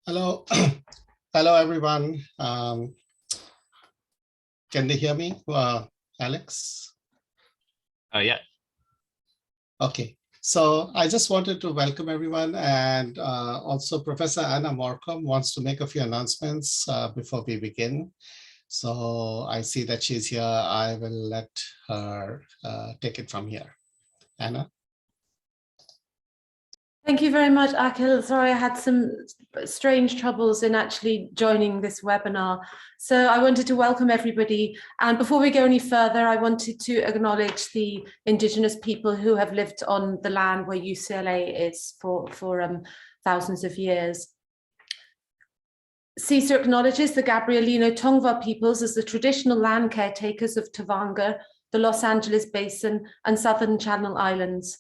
Hello, hello everyone. Can they hear me, Alex? Yeah. Okay, so I just wanted to welcome everyone, and also Professor Anna Morcom wants to make a few announcements before we begin. So I see that she's here. I will let her take it from here. Anna? Thank you very much, Akhil. Sorry, I had some strange troubles in actually joining this webinar. So I wanted to welcome everybody. And before we go any further, I wanted to acknowledge the Indigenous people who have lived on the land where UCLA is for thousands of years. CISA acknowledges the Gabrielino Tongva peoples as the traditional land caretakers of Tavanga, the Los Angeles Basin, and Southern Channel Islands.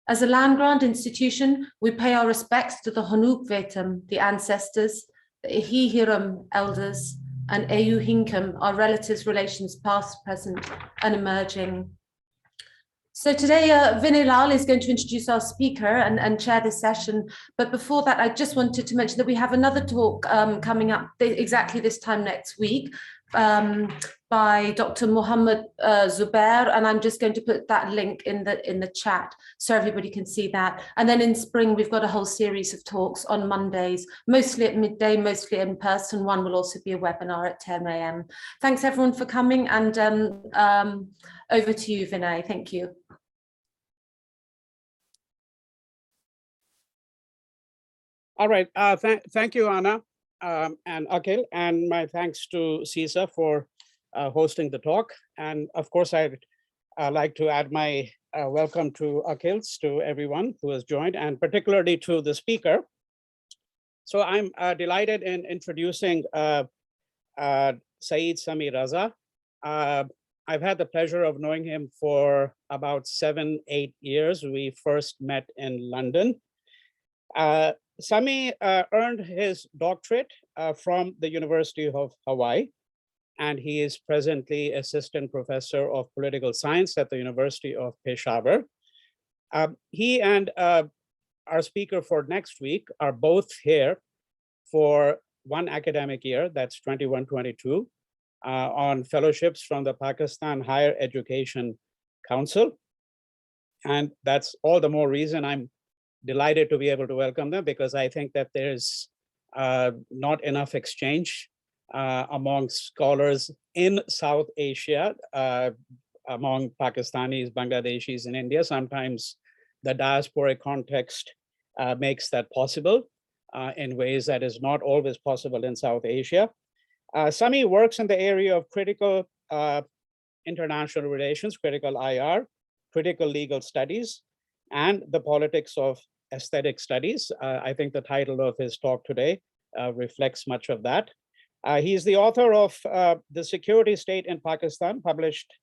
As a land-grant institution, we pay our respects to the Honuk Vetam, the ancestors, the Ihihiram elders, and Eyu Hinkum, our relatives, relations past, present, and emerging. So today, Vinay Lal is going to introduce our speaker and chair this session. But before that, I just wanted to mention that we have another talk coming up exactly this time next week by Dr. Mohammed Zubair, and I'm just going to put that link in the chat so everybody can see that. And then in spring, we've got a whole series of talks on Mondays, mostly at midday, mostly in person. One will also be a webinar at 10 a.m. Thanks everyone for coming, and over to you, Vinay. Thank you. All right, thank you, Anna and Akhil, and my thanks to CISA for hosting the talk. And of course, I'd like to add my welcome to Akhil's, to everyone who has joined, and particularly to the speaker. So I'm delighted in introducing Syed Sami Raza. I've had the pleasure of knowing him for about 7-8 years. We first met in London. Sami earned his doctorate from the University of Hawaii, and he is presently assistant professor of political science at the University of Peshawar. He and our speaker for next week are both here for one academic year, that's 21-22, on fellowships from the Pakistan Higher Education Council. And that's all the more reason I'm delighted to be able to welcome them, because I think that there's not enough exchange among scholars in South Asia, among Pakistanis, Bangladeshis in India. Sometimes the diasporic context makes that possible in ways that is not always possible in South Asia. Sami works in the area of critical international relations, critical IR, critical legal studies, and the politics of aesthetic studies. I think the title of his talk today reflects much of that. He's the author of The Security State in Pakistan, published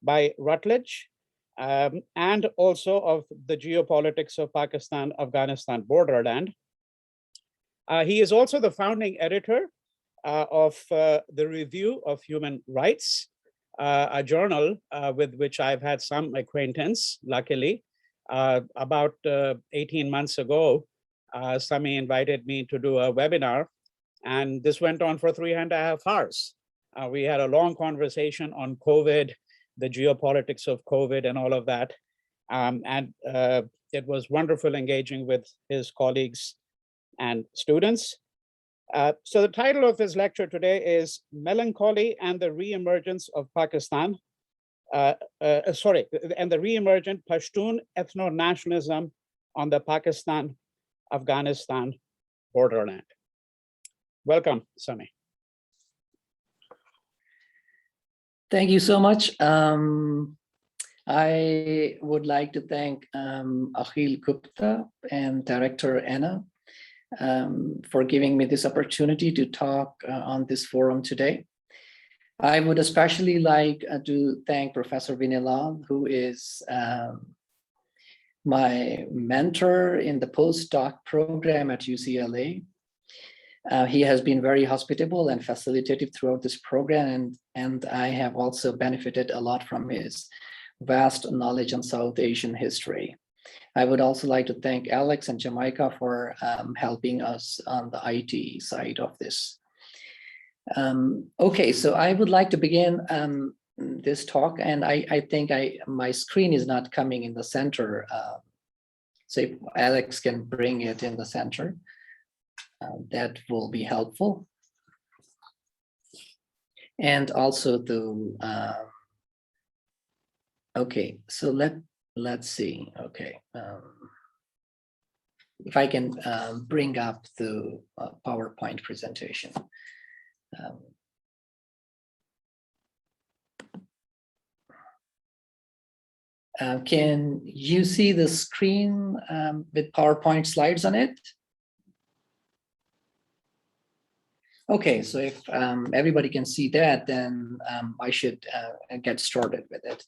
by Routledge, and also of The Geopolitics of Pakistan-Afghanistan Borderland. He is also the founding editor of the Review of Human Rights, a journal with which I've had some acquaintance, luckily. About 18 months ago, Sami invited me to do a webinar, and this went on for 3.5 hours. We had a long conversation on COVID, the geopolitics of COVID and all of that. And it was wonderful engaging with his colleagues and students. So the title of his lecture today is Melancholy and the Reemergence of Pakistan. And the re-emergent Pashtun ethno-nationalism on the Pakistan-Afghanistan borderland. Welcome, Sami. Thank you so much. I would like to thank Akhil Gupta and Director Anna for giving me this opportunity to talk on this forum today. I would especially like to thank Professor Vinay Lal, who is my mentor in the postdoc program at UCLA. He has been very hospitable and facilitative throughout this program, and I have also benefited a lot from his vast knowledge on South Asian history. I would also like to thank Alex and Jamaica for helping us on the IT side of this. Okay, so I would like to begin this talk, and I think my screen is not coming in the center. So if Alex can bring it in the center, that will be helpful. And also the, okay, so let's see, okay. If I can bring up the PowerPoint presentation. Can you see the screen with PowerPoint slides on it? Okay, so if everybody can see that, then I should get started with it.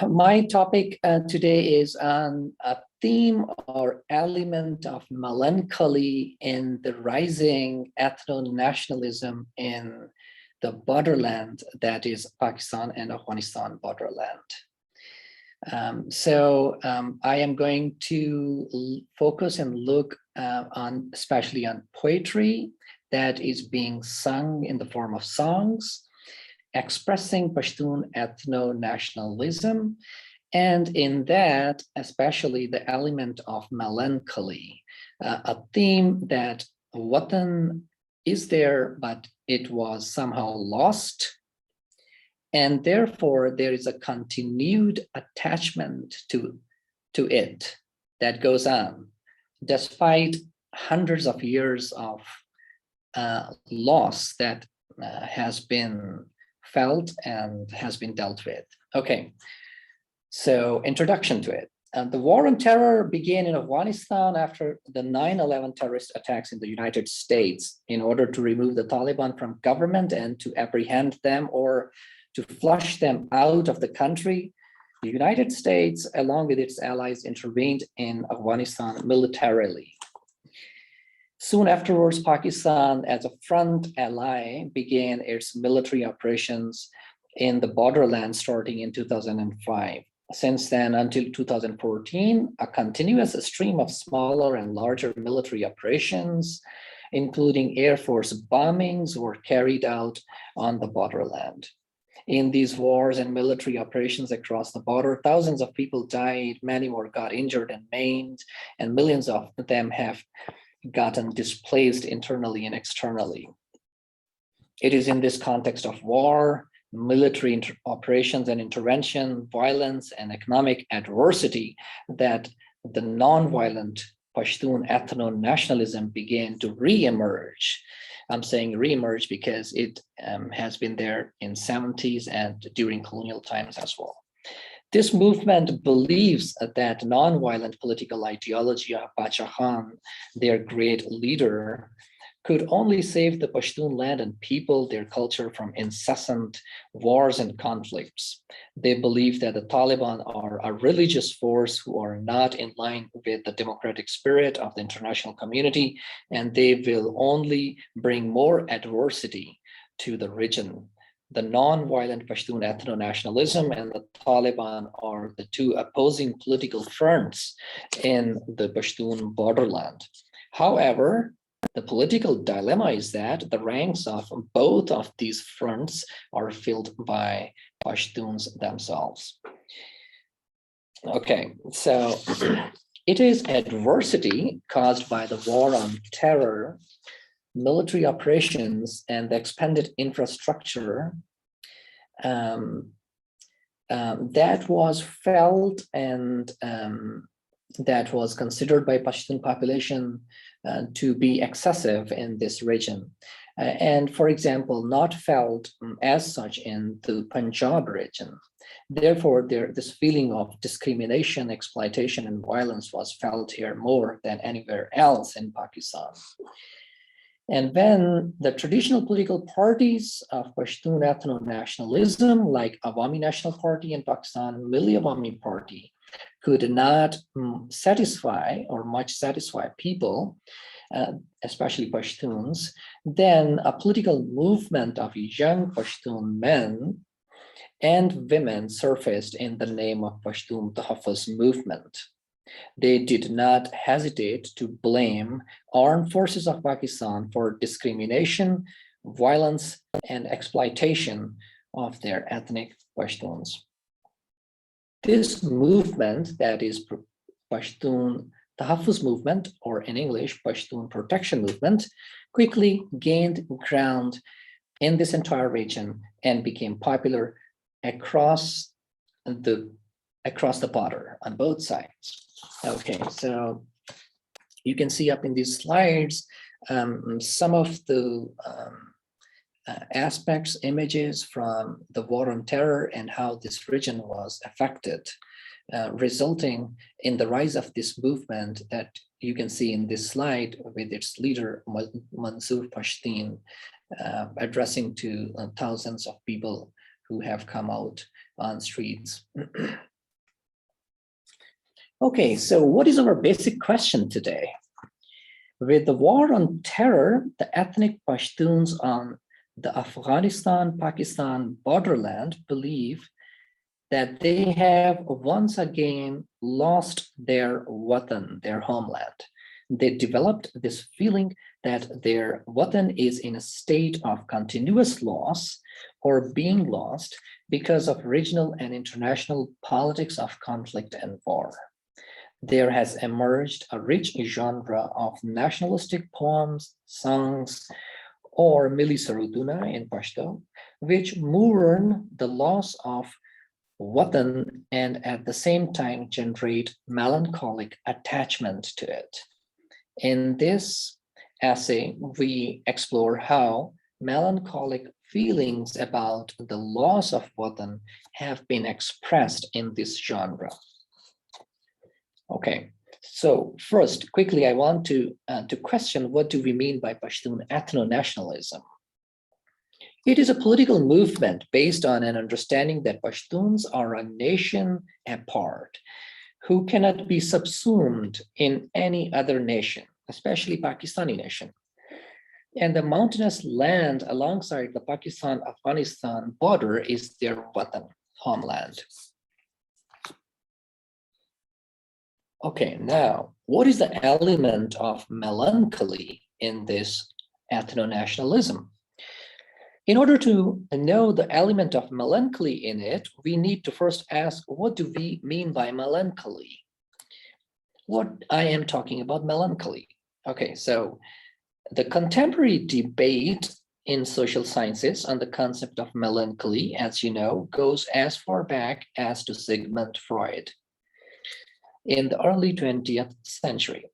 My topic today is on a theme or element of melancholy in the rising ethno-nationalism in the borderland that is Pakistan and Afghanistan borderland. I am going to focus and look on especially on poetry that is being sung in the form of songs, expressing Pashtun ethno-nationalism, and in that, especially the element of melancholy, a theme that Watan is there, but it was somehow lost. And therefore, there is a continued attachment to it that goes on, despite hundreds of years of loss that has been felt and has been dealt with. Okay, so introduction to it. The war on terror began in Afghanistan after the 9/11 terrorist attacks in the United States in order to remove the Taliban from government and to apprehend them or to flush them out of the country. The United States, along with its allies, intervened in Afghanistan militarily. Soon afterwards, Pakistan, as a front ally, began its military operations in the borderland starting in 2005. Since then, until 2014, a continuous stream of smaller and larger military operations, including Air Force bombings, were carried out on the borderland. In these wars and military operations across the border, thousands of people died, many more got injured and maimed, and millions of them have gotten displaced internally and externally. It is in this context of war, military operations and intervention, violence, and economic adversity that the non-violent Pashtun ethno-nationalism began to re-emerge. I'm saying re-emerge because it has been there in 70s and during colonial times as well. This movement believes that non-violent political ideology of Bacha Khan, their great leader, could only save the Pashtun land and people, their culture, from incessant wars and conflicts. They believe that the Taliban are a religious force who are not in line with the democratic spirit of the international community, and they will only bring more adversity to the region. The non-violent Pashtun ethno-nationalism and the Taliban are the two opposing political fronts in the Pashtun borderland. However, the political dilemma is that the ranks of both of these fronts are filled by Pashtuns themselves. Okay, so it is adversity caused by the war on terror, military operations, and the expanded infrastructure that was felt and that was considered by Pashtun population to be excessive in this region. And for example, not felt as such in the Punjab region. Therefore, this feeling of discrimination, exploitation, and violence was felt here more than anywhere else in Pakistan. And when the traditional political parties of Pashtun ethno-nationalism, like Awami National Party in Pakistan, Milli Awami Party, could not satisfy or much satisfy people, especially Pashtuns, then a political movement of young Pashtun men and women surfaced in the name of Pashtun Tahaffuz movement. They did not hesitate to blame armed forces of Pakistan for discrimination, violence, and exploitation of their ethnic Pashtuns. This movement, that is Pashtun Tahaffuz movement, or in English, Pashtun Protection Movement, quickly gained ground in this entire region and became popular across the border on both sides. Okay, so you can see up in these slides some of the aspects, images from the war on terror and how this region was affected, resulting in the rise of this movement that you can see in this slide with its leader, Mansour Pashtun, addressing to thousands of people who have come out on streets. Okay, so what is our basic question today? With the war on terror, the ethnic Pashtuns on the Afghanistan-Pakistan borderland believe that they have once again lost their Watan, their homeland. They developed this feeling that their Watan is in a state of continuous loss or being lost because of regional and international politics of conflict and war. There has emerged a rich genre of nationalistic poems, songs, or Mili Saruduna in Pashto, which mourn the loss of Watan and at the same time generate melancholic attachment to it. In this essay, we explore how melancholic feelings about the loss of Watan have been expressed in this genre. Okay, so first, quickly, I want to question, what do we mean by Pashtun ethno-nationalism? It is a political movement based on an understanding that Pashtuns are a nation apart, who cannot be subsumed in any other nation, especially Pakistani nation. And the mountainous land alongside the Pakistan-Afghanistan border is their Watan, homeland. Okay, now, what is the element of melancholy in this ethno-nationalism? In order to know the element of melancholy in it, we need to first ask, what do we mean by melancholy? What I am talking about melancholy. Okay, so the contemporary debate in social sciences on the concept of melancholy, as you know, goes as far back as to Sigmund Freud in the early 20th century.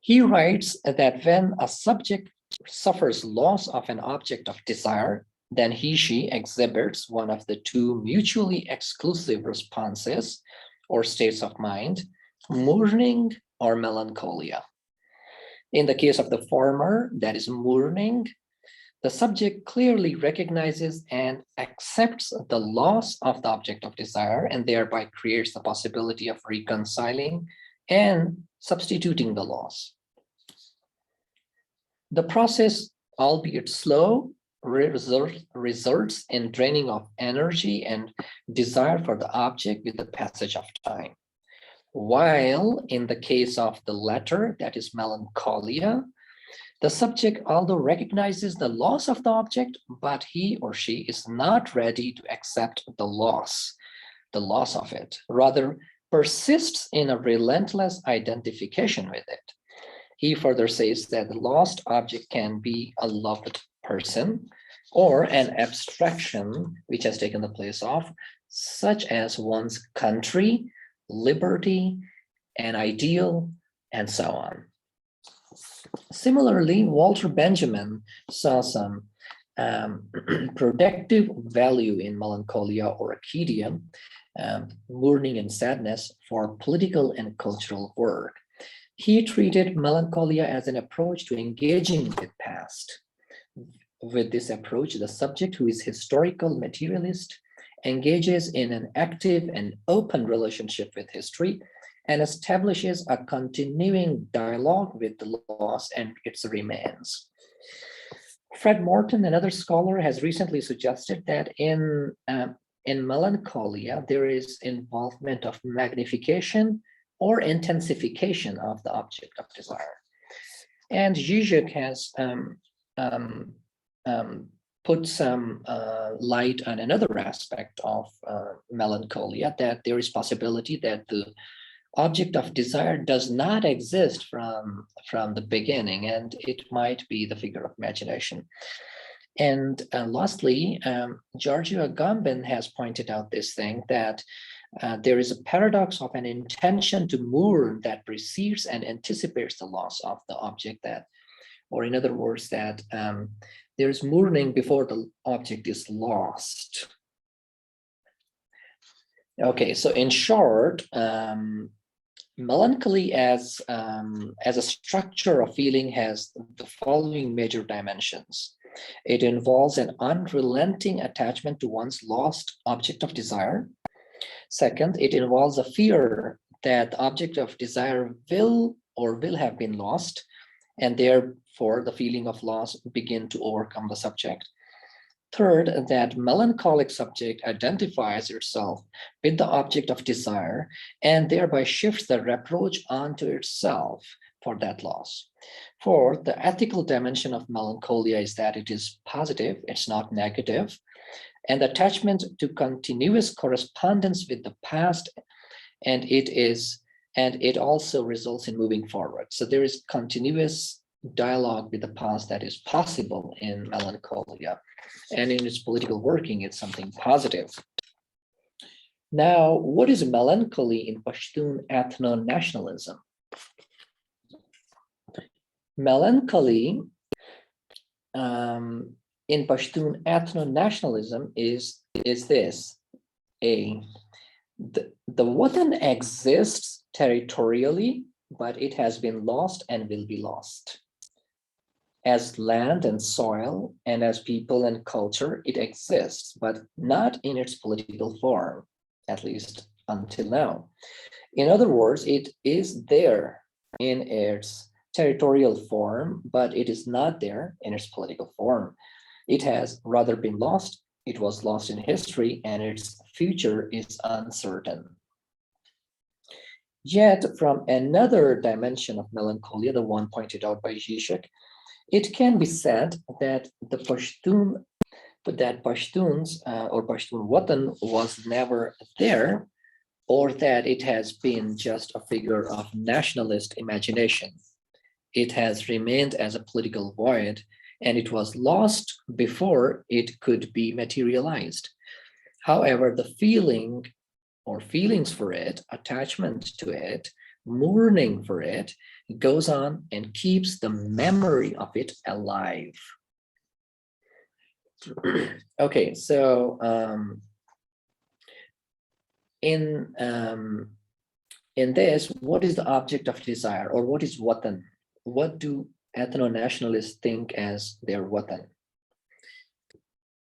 He writes that when a subject suffers loss of an object of desire, then he/she exhibits one of the two mutually exclusive responses or states of mind, mourning or melancholia. In the case of the former, that is mourning, the subject clearly recognizes and accepts the loss of the object of desire and thereby creates the possibility of reconciling and substituting the loss. The process, albeit slow, results in draining of energy and desire for the object with the passage of time. While in the case of the latter, that is melancholia, the subject, although recognizes the loss of the object, but he or she is not ready to accept the loss of it, rather persists in a relentless identification with it. He further says that the lost object can be a loved person or an abstraction which has taken the place of, such as one's country, liberty, an ideal, and so on. Similarly, Walter Benjamin saw some productive value in melancholia or acedia, mourning and sadness, for political and cultural work. He treated melancholia as an approach to engaging with past. With this approach, the subject, who is historical materialist, engages in an active and open relationship with history and establishes a continuing dialogue with the loss and its remains. Fred Morton, another scholar, has recently suggested that in melancholia, there is involvement of magnification, or intensification of the object of desire. And Zizek has put some light on another aspect of melancholia, that there is possibility that the object of desire does not exist from the beginning, and it might be the figure of imagination. And lastly, Giorgio Agamben has pointed out this thing, that there is a paradox of an intention to mourn that precedes and anticipates the loss of the object, that, or in other words, that there's mourning before the object is lost. Okay, so in short, melancholy as a structure of feeling has the following major dimensions. It involves an unrelenting attachment to one's lost object of desire. Second, it involves a fear that the object of desire will have been lost, and therefore the feeling of loss begin to overcome the subject. Third, that melancholic subject identifies itself with the object of desire and thereby shifts the reproach onto itself for that loss. Fourth, the ethical dimension of melancholia is that it is positive, it's not negative, and attachment to continuous correspondence with the past, and it also results in moving forward. So there is continuous dialogue with the past that is possible in melancholia, and in its political working, it's something positive. Now, what is melancholy in Pashtun ethno-nationalism? Melancholy in Pashtun ethno-nationalism is this: the Watan exists territorially, but it has been lost and will be lost. As land and soil, and as people and culture, it exists, but not in its political form, at least until now. In other words, it is there in its territorial form, but it is not there in its political form. It has rather been lost. It was lost in history, and its future is uncertain. Yet, from another dimension of melancholia, the one pointed out by Zizek, it can be said that Pashtuns or Pashtun Watan was never there, or that it has been just a figure of nationalist imagination. It has remained as a political void, and it was lost before it could be materialized. However, the feeling or feelings for it, attachment to it, mourning for it, goes on and keeps the memory of it alive. Okay, so in this, what is the object of desire, or what is Watan? What do ethno-nationalists think as their Watan?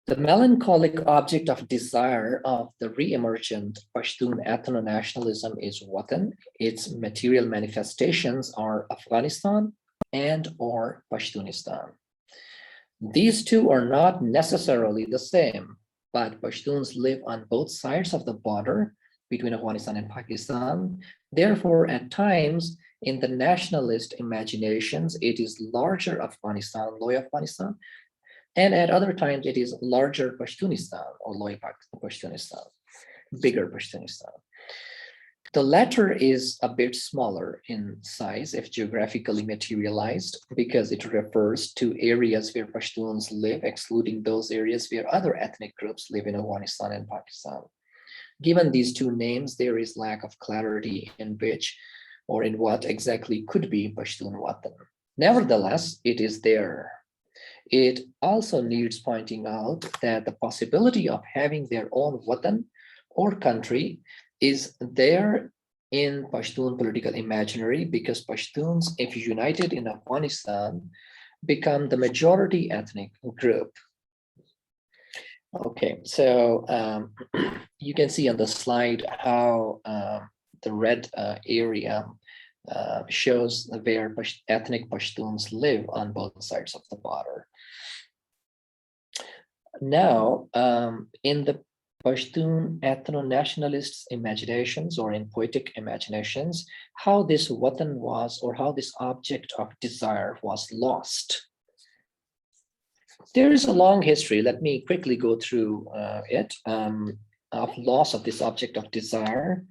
The melancholic object of desire of the re-emergent Pashtun ethno-nationalism is Watan. Its material manifestations are Afghanistan and or Pashtunistan. These two are not necessarily the same, but Pashtuns live on both sides of the border between Afghanistan and Pakistan. Therefore, at times, in the nationalist imaginations, it is larger Afghanistan, Loy Afghanistan, and at other times it is larger Pashtunistan or Loy Pashtunistan, bigger Pashtunistan. The latter is a bit smaller in size if geographically materialized, because it refers to areas where Pashtuns live, excluding those areas where other ethnic groups live in Afghanistan and Pakistan. Given these two names, there is lack of clarity in which or in what exactly could be Pashtun Watan. Nevertheless, it is there. It also needs pointing out that the possibility of having their own Watan or country is there in Pashtun political imaginary, because Pashtuns, if united in Afghanistan, become the majority ethnic group. Okay, so you can see on the slide how the red area shows where ethnic Pashtuns live on both sides of the border. Now, in the Pashtun ethno-nationalists' imaginations, or in poetic imaginations, how this Watan was, or how this object of desire was lost. There is a long history, let me quickly go through it, of loss of this object of desire.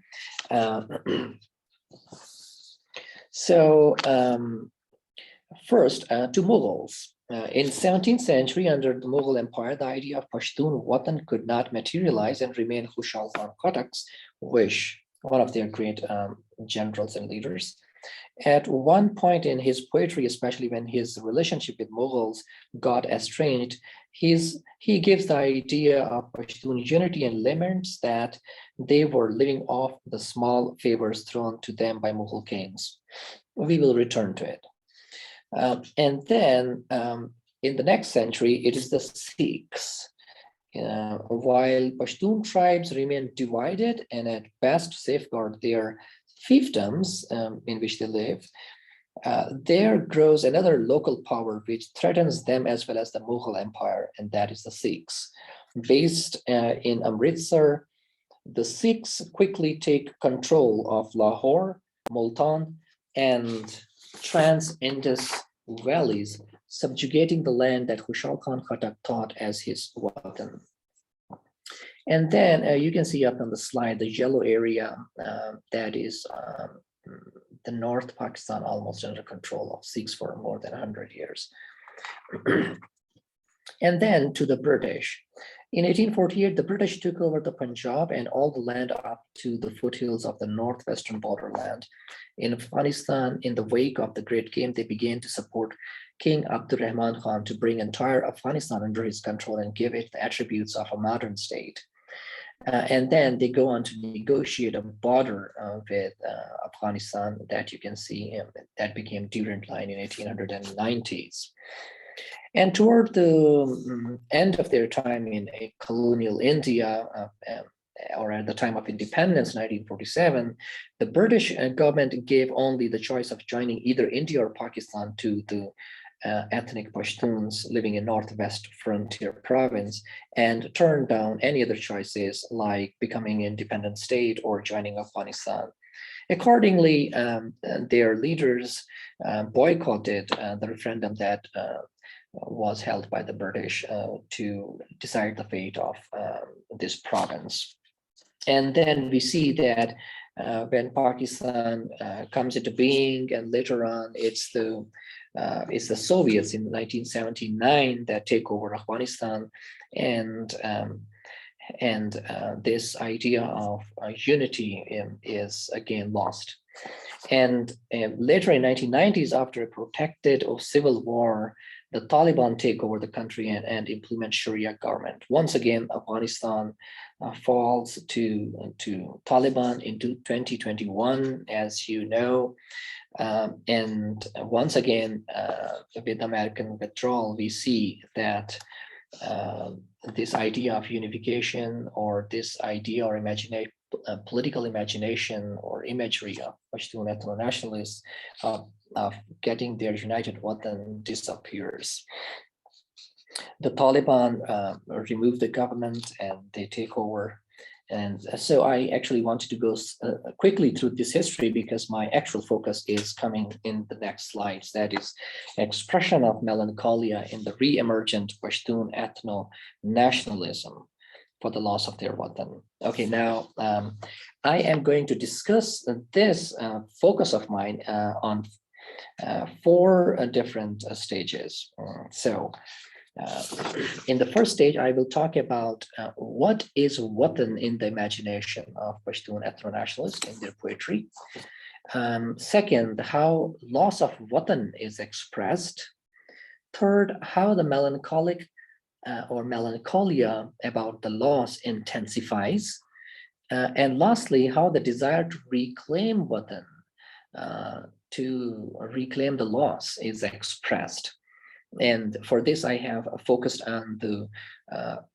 First, to Mughals. In 17th century, under the Mughal Empire, the idea of Pashtun Watan could not materialize and remain Khushal Khan Khatak's wish, one of their great generals and leaders. At one point in his poetry, especially when his relationship with Mughals got estranged, he gives the idea of Pashtun unity and laments that they were living off the small favors thrown to them by Mughal kings. We will return to it. And then in the next century, it is the Sikhs. While Pashtun tribes remain divided and at best safeguard their fiefdoms in which they live, there grows another local power which threatens them as well as the Mughal Empire, and that is the Sikhs. Based in Amritsar, the Sikhs quickly take control of Lahore, Multan, and Trans-Indus valleys, subjugating the land that Khushal Khan Khatak thought as his Watan. And then you can see up on the slide, the yellow area that is the North Pakistan, almost under control of Sikhs for more than 100 years. And then to the British. In 1848, the British took over the Punjab and all the land up to the foothills of the northwestern borderland. In Afghanistan, in the wake of the Great Game, they began to support King Rehman Khan to bring entire Afghanistan under his control and give it the attributes of a modern state. And then they go on to negotiate a border with Afghanistan that you can see that became Durrand Line in 1890s. And toward the end of their time in colonial India, or at the time of independence, 1947, the British government gave only the choice of joining either India or Pakistan to the ethnic Pashtuns living in Northwest Frontier Province, and turned down any other choices like becoming an independent state or joining Afghanistan. Accordingly, their leaders boycotted the referendum that was held by the British to decide the fate of this province. And then we see that when Pakistan comes into being, and later on it's the Soviets in 1979 that take over Afghanistan, and this idea of unity is again lost. And later in 1990s, after a protracted civil war, the Taliban take over the country and implement Sharia government. Once again, Afghanistan falls to Taliban into 2021, as you know. And once again, with American withdrawal, we see that this idea of unification, or this idea or political imagination or imagery of Pashtun ethno-nationalists of getting their united Watan disappears. The Taliban remove the government and they take over. And so I actually wanted to go quickly through this history because my actual focus is coming in the next slides. That is expression of melancholia in the re-emergent Pashtun ethno-nationalism for the loss of their Watan. Okay, now I am going to discuss this focus of mine on 4 different stages. In the first stage, I will talk about what is Watan in the imagination of Pashtun ethno-nationalists in their poetry. Second, how loss of Watan is expressed. Third, how the melancholic or melancholia about the loss intensifies. And lastly, how the desire to reclaim Watan, to reclaim the loss, is expressed. And for this, I have focused on the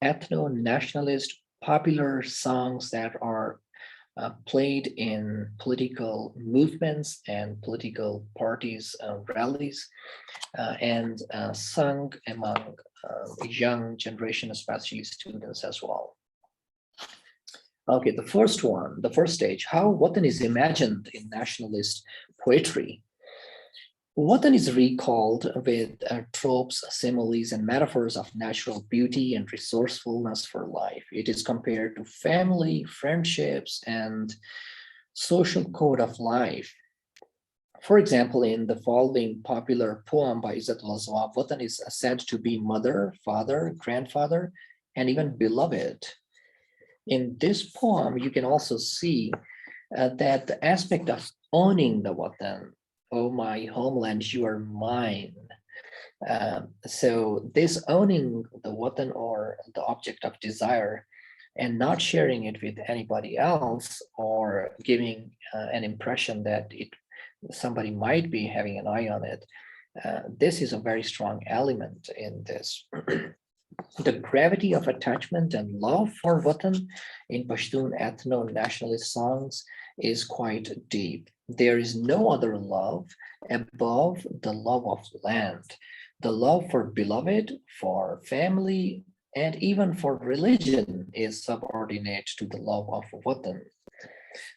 ethno-nationalist popular songs that are played in political movements and political parties' rallies, and sung among young generation, especially students as well. Okay, the first stage, how Watan is imagined in nationalist poetry. Watan is recalled with tropes, similes, and metaphors of natural beauty and resourcefulness for life. It is compared to family, friendships, and social code of life. For example, in the following popular poem by Izzatullah Zawab, Watan is said to be mother, father, grandfather, and even beloved. In this poem, you can also see that the aspect of owning the Watan, oh my homeland, you are mine. So this owning the Watan or the object of desire and not sharing it with anybody else or giving an impression that somebody might be having an eye on it, this is a very strong element in this. The gravity of attachment and love for Watan in Pashtun ethno-nationalist songs is quite deep. There is no other love above the love of land, the love for beloved, for family, and even for religion is subordinate to the love of Watan.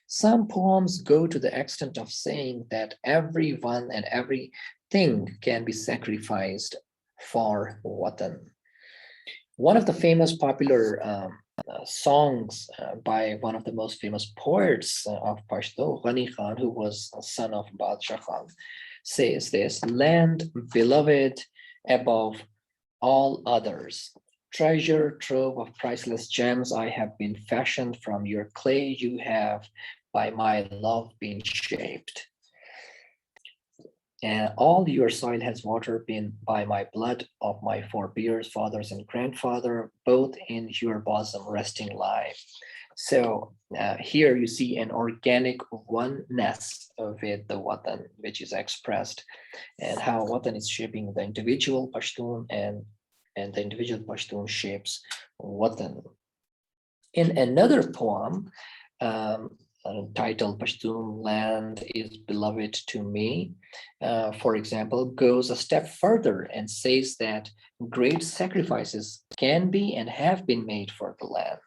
Some poems go to the extent of saying that everyone and everything can be sacrificed for Watan. One of the famous popular songs by one of the most famous poets of Pashto, Ghani Khan, who was a son of Badshah Khan, says this: land beloved above all others, treasure trove of priceless gems, I have been fashioned from your clay, you have by my love been shaped. And all your soil has water been by my blood of my forebears, fathers and grandfather, both in your bosom resting lie. So here you see an organic oneness with the Watan, which is expressed, and how Watan is shaping the individual Pashtun and the individual Pashtun shapes Watan. In another poem, titled Pashtun Land is Beloved to Me, for example, goes a step further and says that great sacrifices can be and have been made for the land.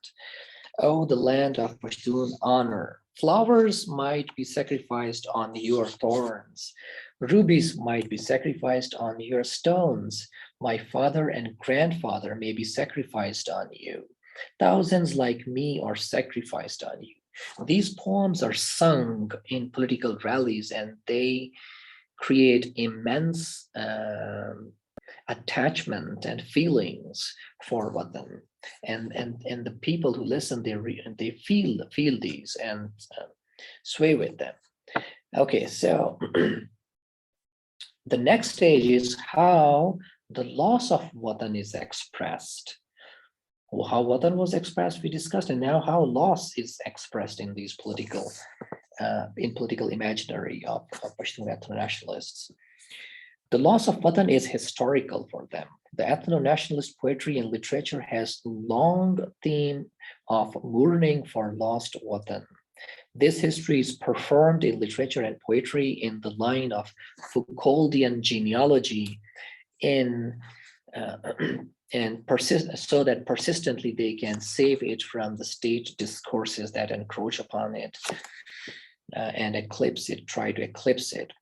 Oh, the land of Pashtun honor. Flowers might be sacrificed on your thorns. Rubies might be sacrificed on your stones. My father and grandfather may be sacrificed on you. Thousands like me are sacrificed on you. These poems are sung in political rallies and they create immense attachment and feelings for Watan. And the people who listen, they feel these and sway with them. Okay, so the next stage is how the loss of Watan is expressed. How Watan was expressed, we discussed, and now how loss is expressed in these political imaginary of Pashtun ethno-nationalists. The loss of Watan is historical for them. The ethno-nationalist poetry and literature has long theme of mourning for lost Watan. This history is performed in literature and poetry in the line of Foucauldian genealogy and so that persistently they can save it from the state discourses that encroach upon it and try to eclipse it.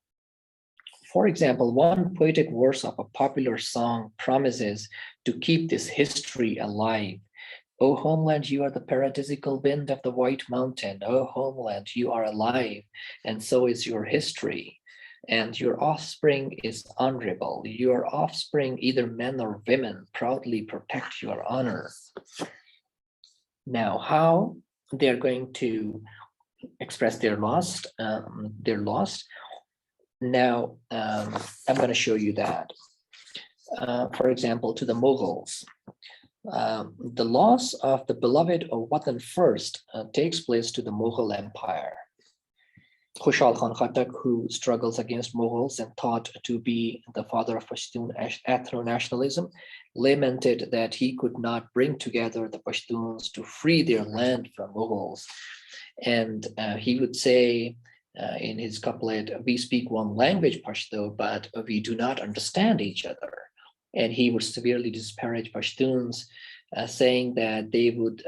For example, one poetic verse of a popular song promises to keep this history alive. O homeland, you are the paradisical wind of the white mountain. O homeland, you are alive, and so is your history. And your offspring is honorable. Your offspring, either men or women, proudly protect your honor. Now, how they're going to express their loss? Now, I'm going to show you that. For example, to the Mughals, the loss of the beloved of Watan first takes place to the Mughal Empire. Khushal Khan Khattak, who struggles against Mughals and thought to be the father of Pashtun ethno-nationalism, lamented that he could not bring together the Pashtuns to free their land from Mughals. And he would say in his couplet, we speak one language, Pashto, but we do not understand each other. And he would severely disparage Pashtuns, saying that they would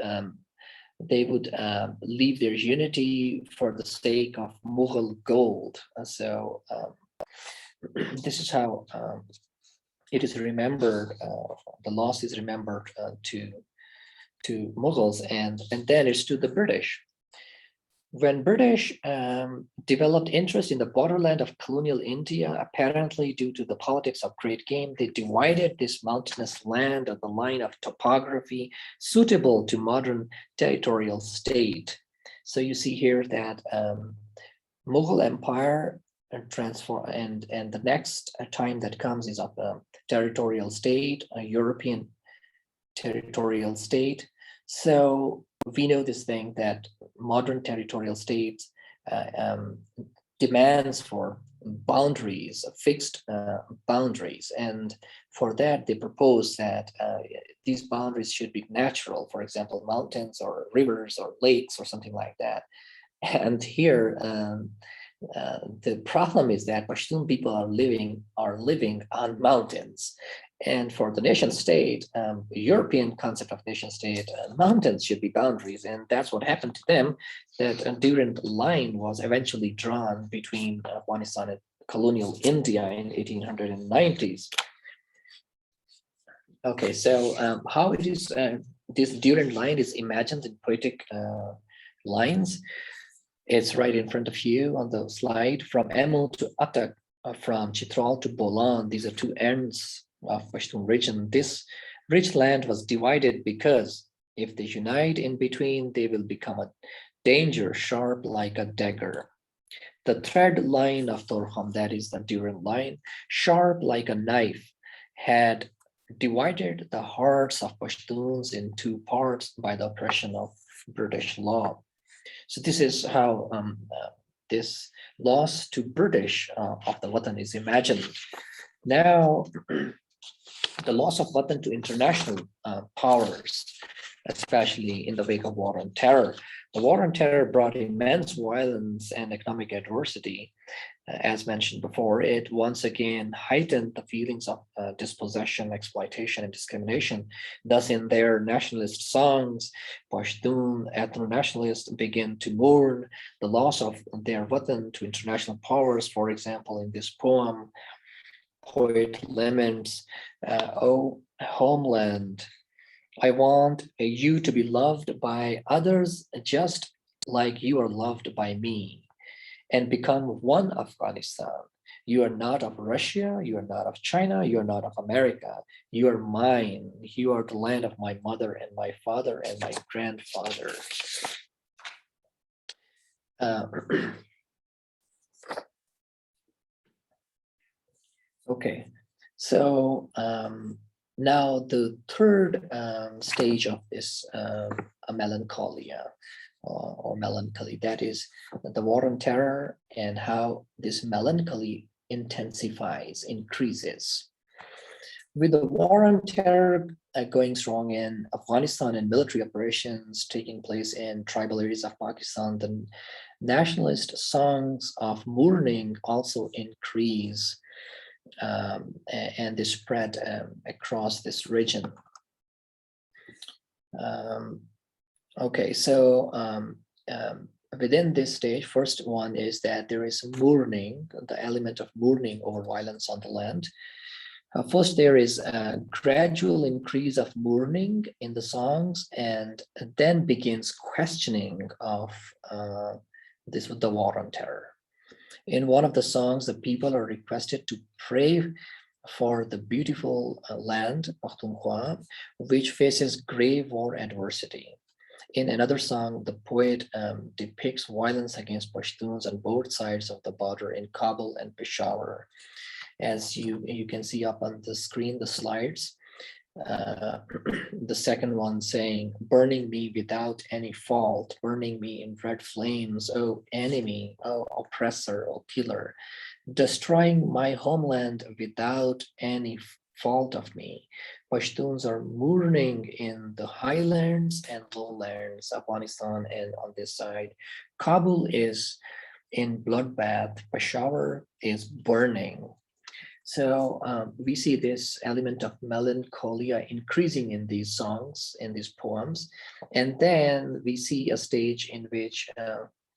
they would leave their unity for the sake of Mughal gold. So this is how it is remembered. The loss is remembered to Mughals, and then it's to the British. When British developed interest in the borderland of colonial India, apparently due to the politics of great game, they divided this mountainous land on the line of topography suitable to modern territorial state. So you see here that Mughal Empire transform, and the next time that comes is of a territorial state, a European territorial state. So we know this thing that modern territorial states demands for boundaries, fixed boundaries. And for that, they propose that these boundaries should be natural, for example, mountains or rivers or lakes or something like that. And here, the problem is that Pashtun people are living on mountains. And for the nation state, European concept of nation state, mountains should be boundaries. And that's what happened to them, that a Durrand line was eventually drawn between Afghanistan and colonial India in 1890s. Okay, so how it is, this Durrand line is imagined in poetic lines. It's right in front of you on the slide. From Emil to Attak, from Chitral to Bolan, these are two ends of Pashtun region. This rich land was divided because if they unite in between, they will become a danger sharp like a dagger. The thread line of Torham, that is the Durrand line, sharp like a knife, had divided the hearts of Pashtuns in two parts by the oppression of British law. So this is how this loss to British of the Watan is imagined. Now, the loss of Watan to international powers, especially in the wake of War on Terror. The War on Terror brought immense violence and economic adversity. As mentioned before, it once again heightened the feelings of dispossession, exploitation, and discrimination. Thus, in their nationalist songs, Pashtun ethno-nationalists begin to mourn the loss of their Watan to international powers. For example, in this poem, poet laments, "Oh, homeland, I want you to be loved by others just like you are loved by me, and become one Afghanistan. You are not of Russia, you are not of China, you are not of America. You are mine. You are the land of my mother and my father and my grandfather." Okay, so now the third stage of this melancholia or melancholy, that is the War on Terror and how this melancholy intensifies, increases. With the War on Terror going strong in Afghanistan and military operations taking place in tribal areas of Pakistan, the nationalist songs of mourning also increase. And they spread across this region. Okay, so within this stage, first one is that there is mourning, the element of mourning over violence on the land. First, there is a gradual increase of mourning in the songs, and then begins questioning of the War on Terror. In one of the songs, the people are requested to pray for the beautiful land, Pakhtunkhwa, which faces grave war adversity. In another song, the poet depicts violence against Pashtuns on both sides of the border in Kabul and Peshawar. As you can see up on the screen, the slides, the second one saying, "Burning me without any fault, burning me in red flames, oh enemy, oh oppressor, oh killer, destroying my homeland without any fault of me." Pashtuns are mourning in the highlands and lowlands, Afghanistan, and on this side, Kabul is in bloodbath, Peshawar is burning. So we see this element of melancholia increasing in these songs, in these poems. And then we see a stage in which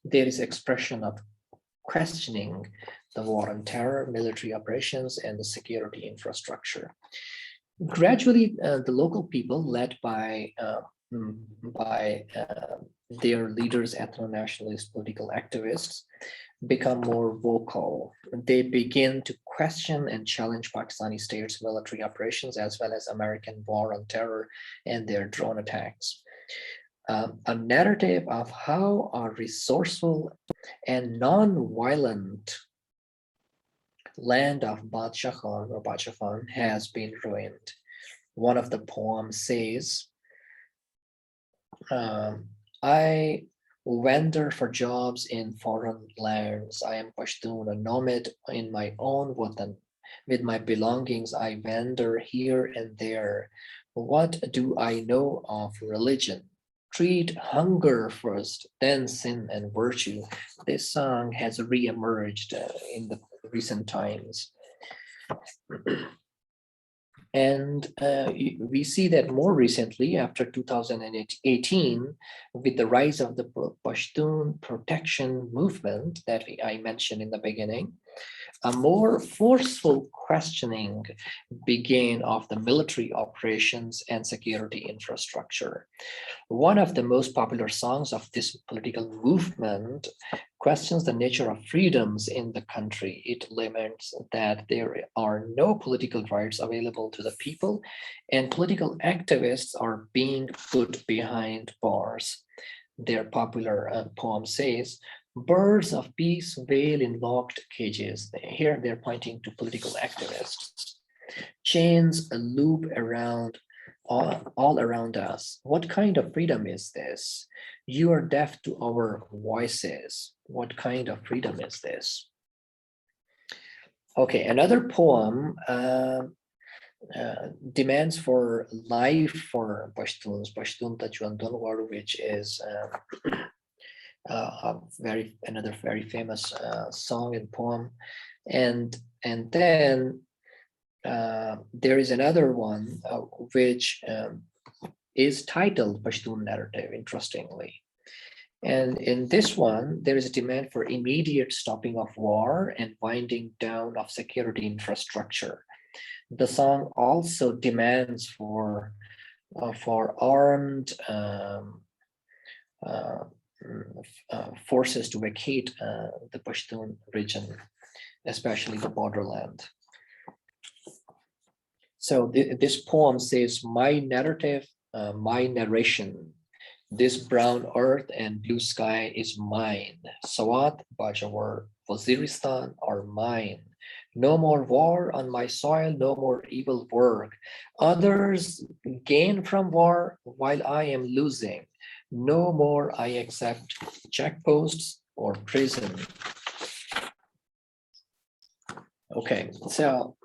there is expression of questioning the war on terror, military operations, and the security infrastructure. Gradually, the local people, led by their leaders, ethno-nationalist political activists, become more vocal. They begin to question and challenge Pakistani state's military operations, as well as American war on terror and their drone attacks. A narrative of how a resourceful and non-violent land of Badshah Khan or Badshah Khan has been ruined. One of the poems says, I wander for jobs in foreign lands. I am Pashtun, a nomad in my own Watan. With my belongings, I wander here and there. What do I know of religion? Treat hunger first, then sin and virtue. This song has re-emerged in the recent times. And we see that more recently, after 2018, with the rise of the Pashtun protection movement that I mentioned in the beginning, a more forceful questioning began of the military operations and security infrastructure. One of the most popular songs of this political movement questions the nature of freedoms in the country. It laments that there are no political rights available to the people, and political activists are being put behind bars. Their popular poem says, birds of peace wail in locked cages. Here they're pointing to political activists. Chains loop around all around us. What kind of freedom is this? You are deaf to our voices. What kind of freedom is this? Okay, another poem demands for life for Pashtuns, Pashtun Tajuan Donwar, which is another very famous song and poem. And then there is another one which is titled Pashtun Narrative, interestingly. And in this one, there is a demand for immediate stopping of war and winding down of security infrastructure. The song also demands for armed forces to vacate the Pashtun region, especially the borderland. So this poem says, my narrative, my narration, this brown earth and blue sky is mine. Swat, Bajawar, Waziristan are mine. No more war on my soil, no more evil work. Others gain from war while I am losing. No more I accept checkposts or prison. Okay, so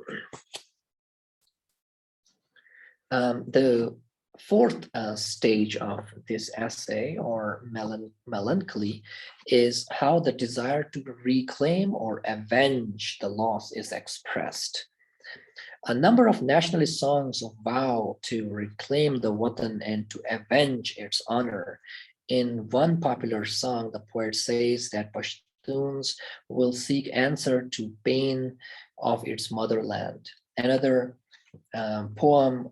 the fourth stage of this essay, or melancholy, is how the desire to reclaim or avenge the loss is expressed. A number of nationalist songs vow to reclaim the Watan and to avenge its honor. In one popular song, the poet says that Pashtuns will seek answer to pain of its motherland. Another poem,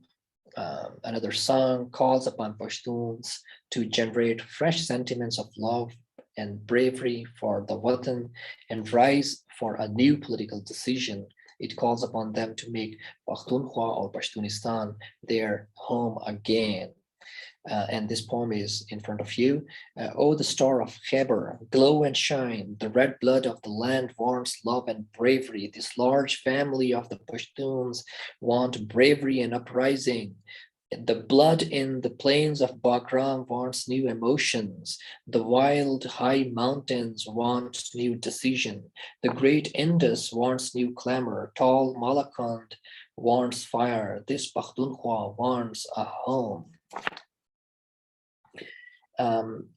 another song calls upon Pashtuns to generate fresh sentiments of love and bravery for the Watan and rise for a new political decision. It calls upon them to make Pakhtunkhwa or Pashtunistan their home again. And this poem is in front of you. Oh, the star of Khyber, glow and shine. The red blood of the land wants love and bravery. This large family of the Pashtuns want bravery and uprising. The blood in the plains of Bagram wants new emotions. The wild high mountains want new decision. The great Indus wants new clamor. Tall Malakand wants fire. This Pakhtunkhwa wants a home.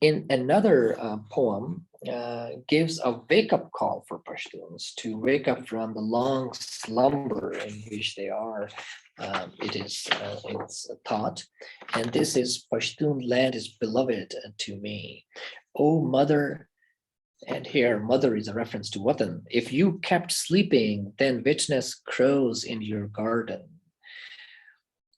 In another poem, gives a wake-up call for Pashtuns to wake up from the long slumber in which they are. It's thought, and this is Pashtun land is beloved to me. Oh mother, and here mother is a reference to Watan. If you kept sleeping, then witness crows in your garden.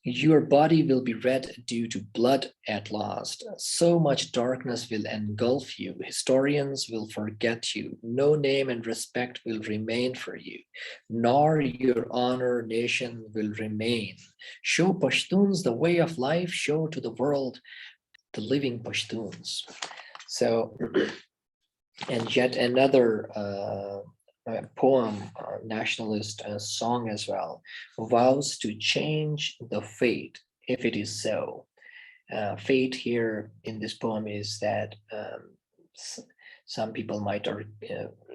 Your body will be red due to blood at last. So much darkness will engulf you. Historians will forget you. No name and respect will remain for you, nor your honor nation will remain. Show Pashtuns the way of life. Show to the world the living Pashtuns. So, and yet another poem, nationalist song as well, vows to change the fate if it is so. Fate here in this poem is that some people might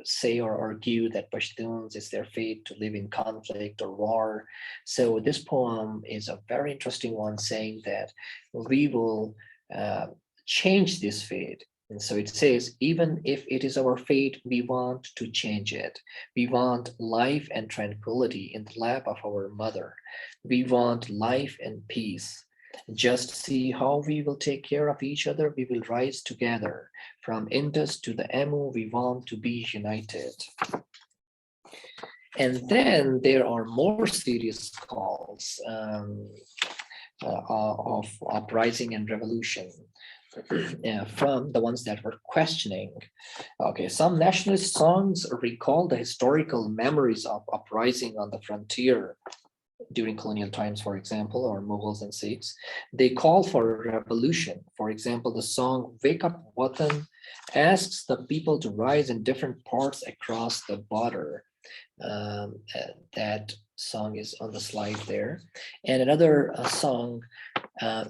say or argue that Pashtuns is their fate to live in conflict or war. So this poem is a very interesting one, saying that we will change this fate. And so it says, even if it is our fate, we want to change it. We want life and tranquility in the lap of our mother. We want life and peace. Just see how we will take care of each other. We will rise together. From Indus to the Amu, we want to be united. And then there are more serious calls of uprising and revolution. From the ones that were questioning. Okay, some nationalist songs recall the historical memories of uprising on the frontier during colonial times, for example, or Mughals and Sikhs. They call for revolution. For example, the song Wake Up Watan asks the people to rise in different parts across the border. That song is on the slide there. And another song,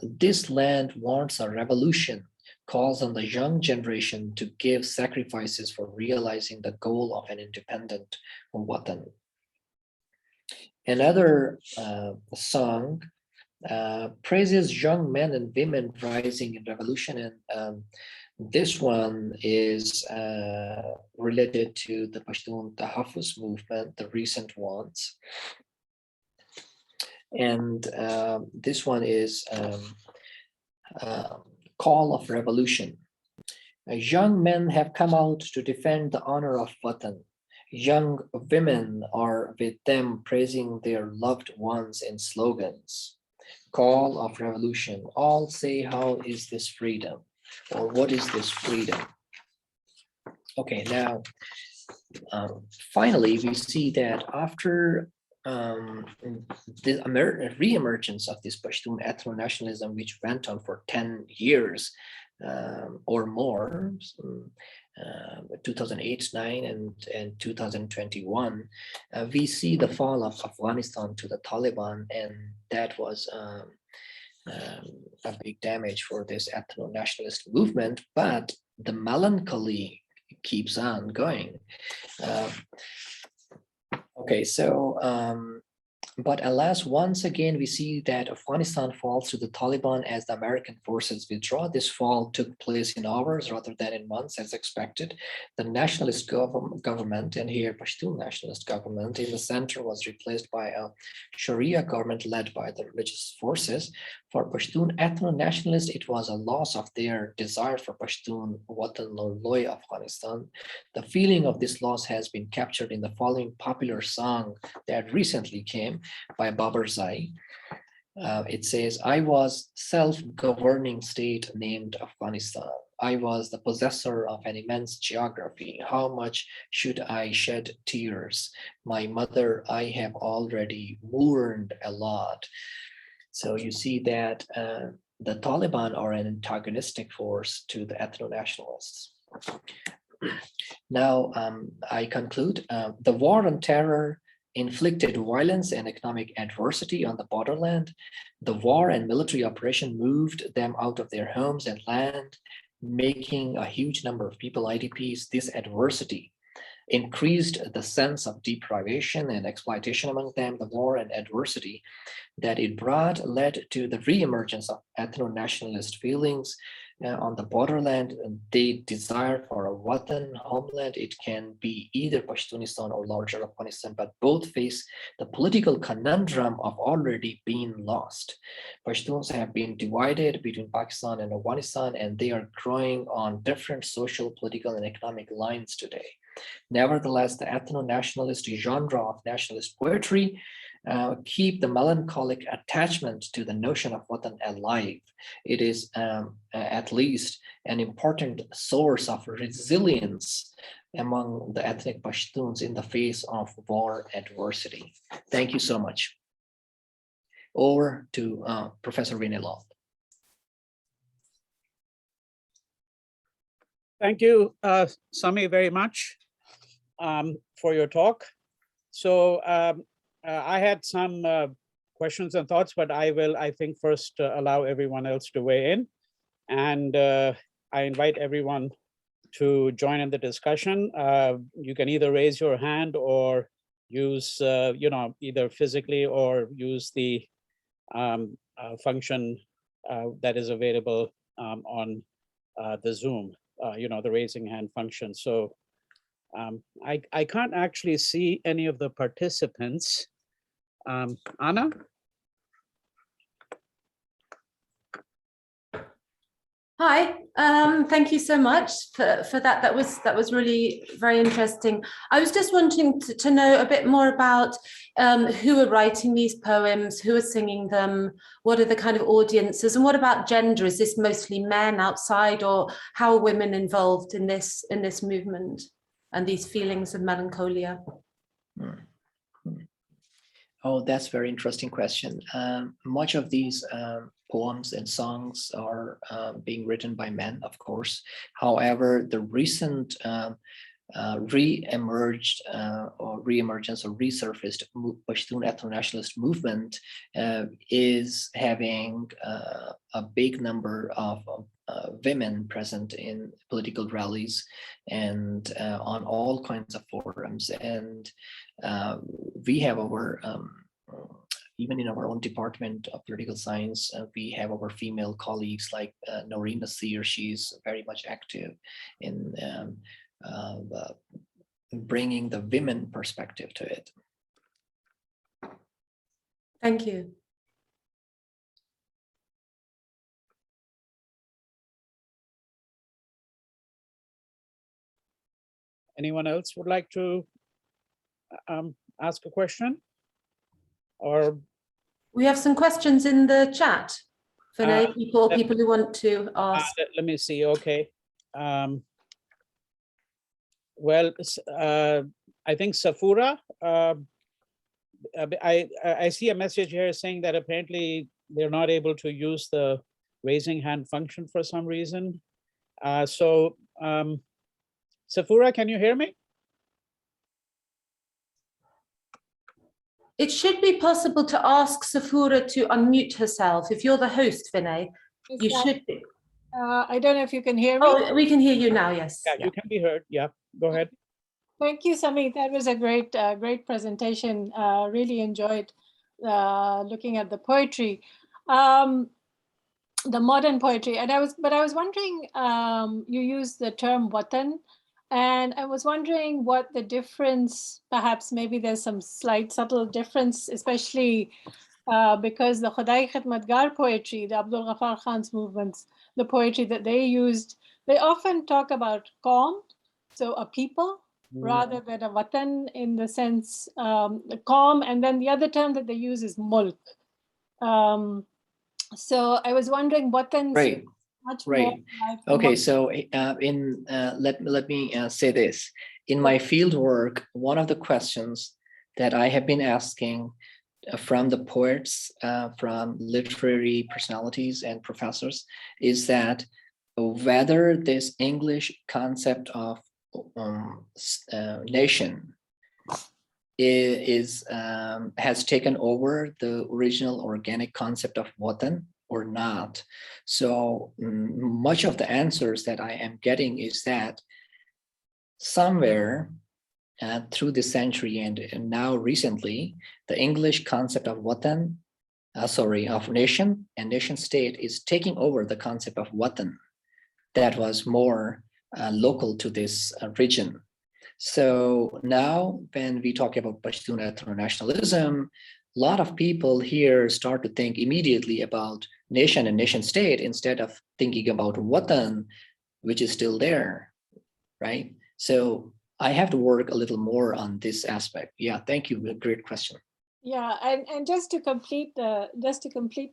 This Land Wants a Revolution, calls on the young generation to give sacrifices for realizing the goal of an independent Watan. Another song praises young men and women rising in revolution, and this one is related to the Pashtun Tahaffuz movement, the recent ones. And this one is Call of Revolution. Young men have come out to defend the honor of Watan. Young women are with them praising their loved ones in slogans. Call of Revolution. All say, how is this freedom? Or what is this freedom? Okay, now, finally, we see that after the re-emergence of this Pashtun ethno-nationalism, which went on for 10 years or more, 2008, 9, and 2021, we see the fall of Afghanistan to the Taliban, and that was a big damage for this ethno-nationalist movement, but the melancholy keeps on going. Okay, so, but alas, once again, we see that Afghanistan falls to the Taliban as the American forces withdraw. This fall took place in hours rather than in months as expected. The nationalist government, and here Pashtun nationalist government in the center, was replaced by a Sharia government led by the religious forces. For Pashtun ethno-nationalists, it was a loss of their desire for Pashtun Watan or Loy Afghanistan. The feeling of this loss has been captured in the following popular song that recently came by Babarzai. It says, I was self-governing state named Afghanistan. I was the possessor of an immense geography. How much should I shed tears? My mother, I have already mourned a lot. So you see that the Taliban are an antagonistic force to the ethno-nationalists. Now, I conclude. The war on terror inflicted violence and economic adversity on the borderland. The war and military operation moved them out of their homes and land, making a huge number of people IDPs. This adversity increased the sense of deprivation and exploitation among them. The war and adversity that it brought led to the re-emergence of ethno-nationalist feelings. on the borderland, and they desire for a Watan homeland. It can be either Pashtunistan or larger Afghanistan, but both face the political conundrum of already being lost. Pashtuns have been divided between Pakistan and Afghanistan, and they are growing on different social, political, and economic lines today. Nevertheless, the ethno-nationalist genre of nationalist poetry keep the melancholic attachment to the notion of Watan alive. It is at least an important source of resilience among the ethnic Pashtuns in the face of war adversity. Thank you so much. Over to Professor Rehman. Thank you, Sami, very much for your talk. So I had some questions and thoughts, but I will, I think, first allow everyone else to weigh in. And I invite everyone to join in the discussion. You can either raise your hand or use, either physically or use the function that is available on the Zoom, the raising hand function. So I can't actually see any of the participants. Anna? Hi, thank you so much for that. That was really very interesting. I was just wanting to know a bit more about who are writing these poems, who are singing them, what are the kind of audiences, and what about gender? Is this mostly men outside, or how are women involved in this movement and these feelings of melancholia? Oh, that's a very interesting question. Much of these poems and songs are being written by men, of course. However, the recent re-emergence or resurfaced Pashtun ethno-nationalist movement is having a big number of women present in political rallies and on all kinds of forums. And we have our, even in our own department of political science, we have our female colleagues like Noreen Nasir. She's very much active in bringing the women perspective to it. Thank you. Anyone else would like to ask a question? Or we have some questions in the chat for people who want to ask. Let me see. Okay. Well, I think Safura, I see a message here saying that apparently they're not able to use the raising hand function for some reason. Safura, can you hear me? It should be possible to ask Safura to unmute herself. If you're the host, Vinay, you should be. I don't know if you can hear me. Oh, we can hear you now, yes. Yeah, you can be heard. Yeah, go ahead. Thank you, Sami. That was a great presentation. Really enjoyed looking at the poetry, the modern poetry. And I was wondering, you used the term Watan, and I was wondering what the difference, perhaps maybe there's some slight subtle difference, especially because the Khudai Khidmatgar poetry, the Abdul Ghaffar Khan's movements, the poetry that they used, they often talk about Qaum, so a people, rather than a Watan in the sense, the Qaum, and then the other term that they use is Mulk. So I was wondering Watan. Right. Right. Okay. So let me say this. In my field work, one of the questions that I have been asking from the poets, from literary personalities and professors, is that whether this English concept of nation has taken over the original organic concept of Watan or not. So much of the answers that I am getting is that somewhere through the century and now recently, the English concept of Watan, of nation and nation state is taking over the concept of Watan. that was more local to this region. So now when we talk about Pashtun ethno-nationalism, a lot of people here start to think immediately about nation and nation state instead of thinking about Watan, which is still there, right? So I have to work a little more on this aspect. Yeah, thank you. A great question. Yeah, and just to complete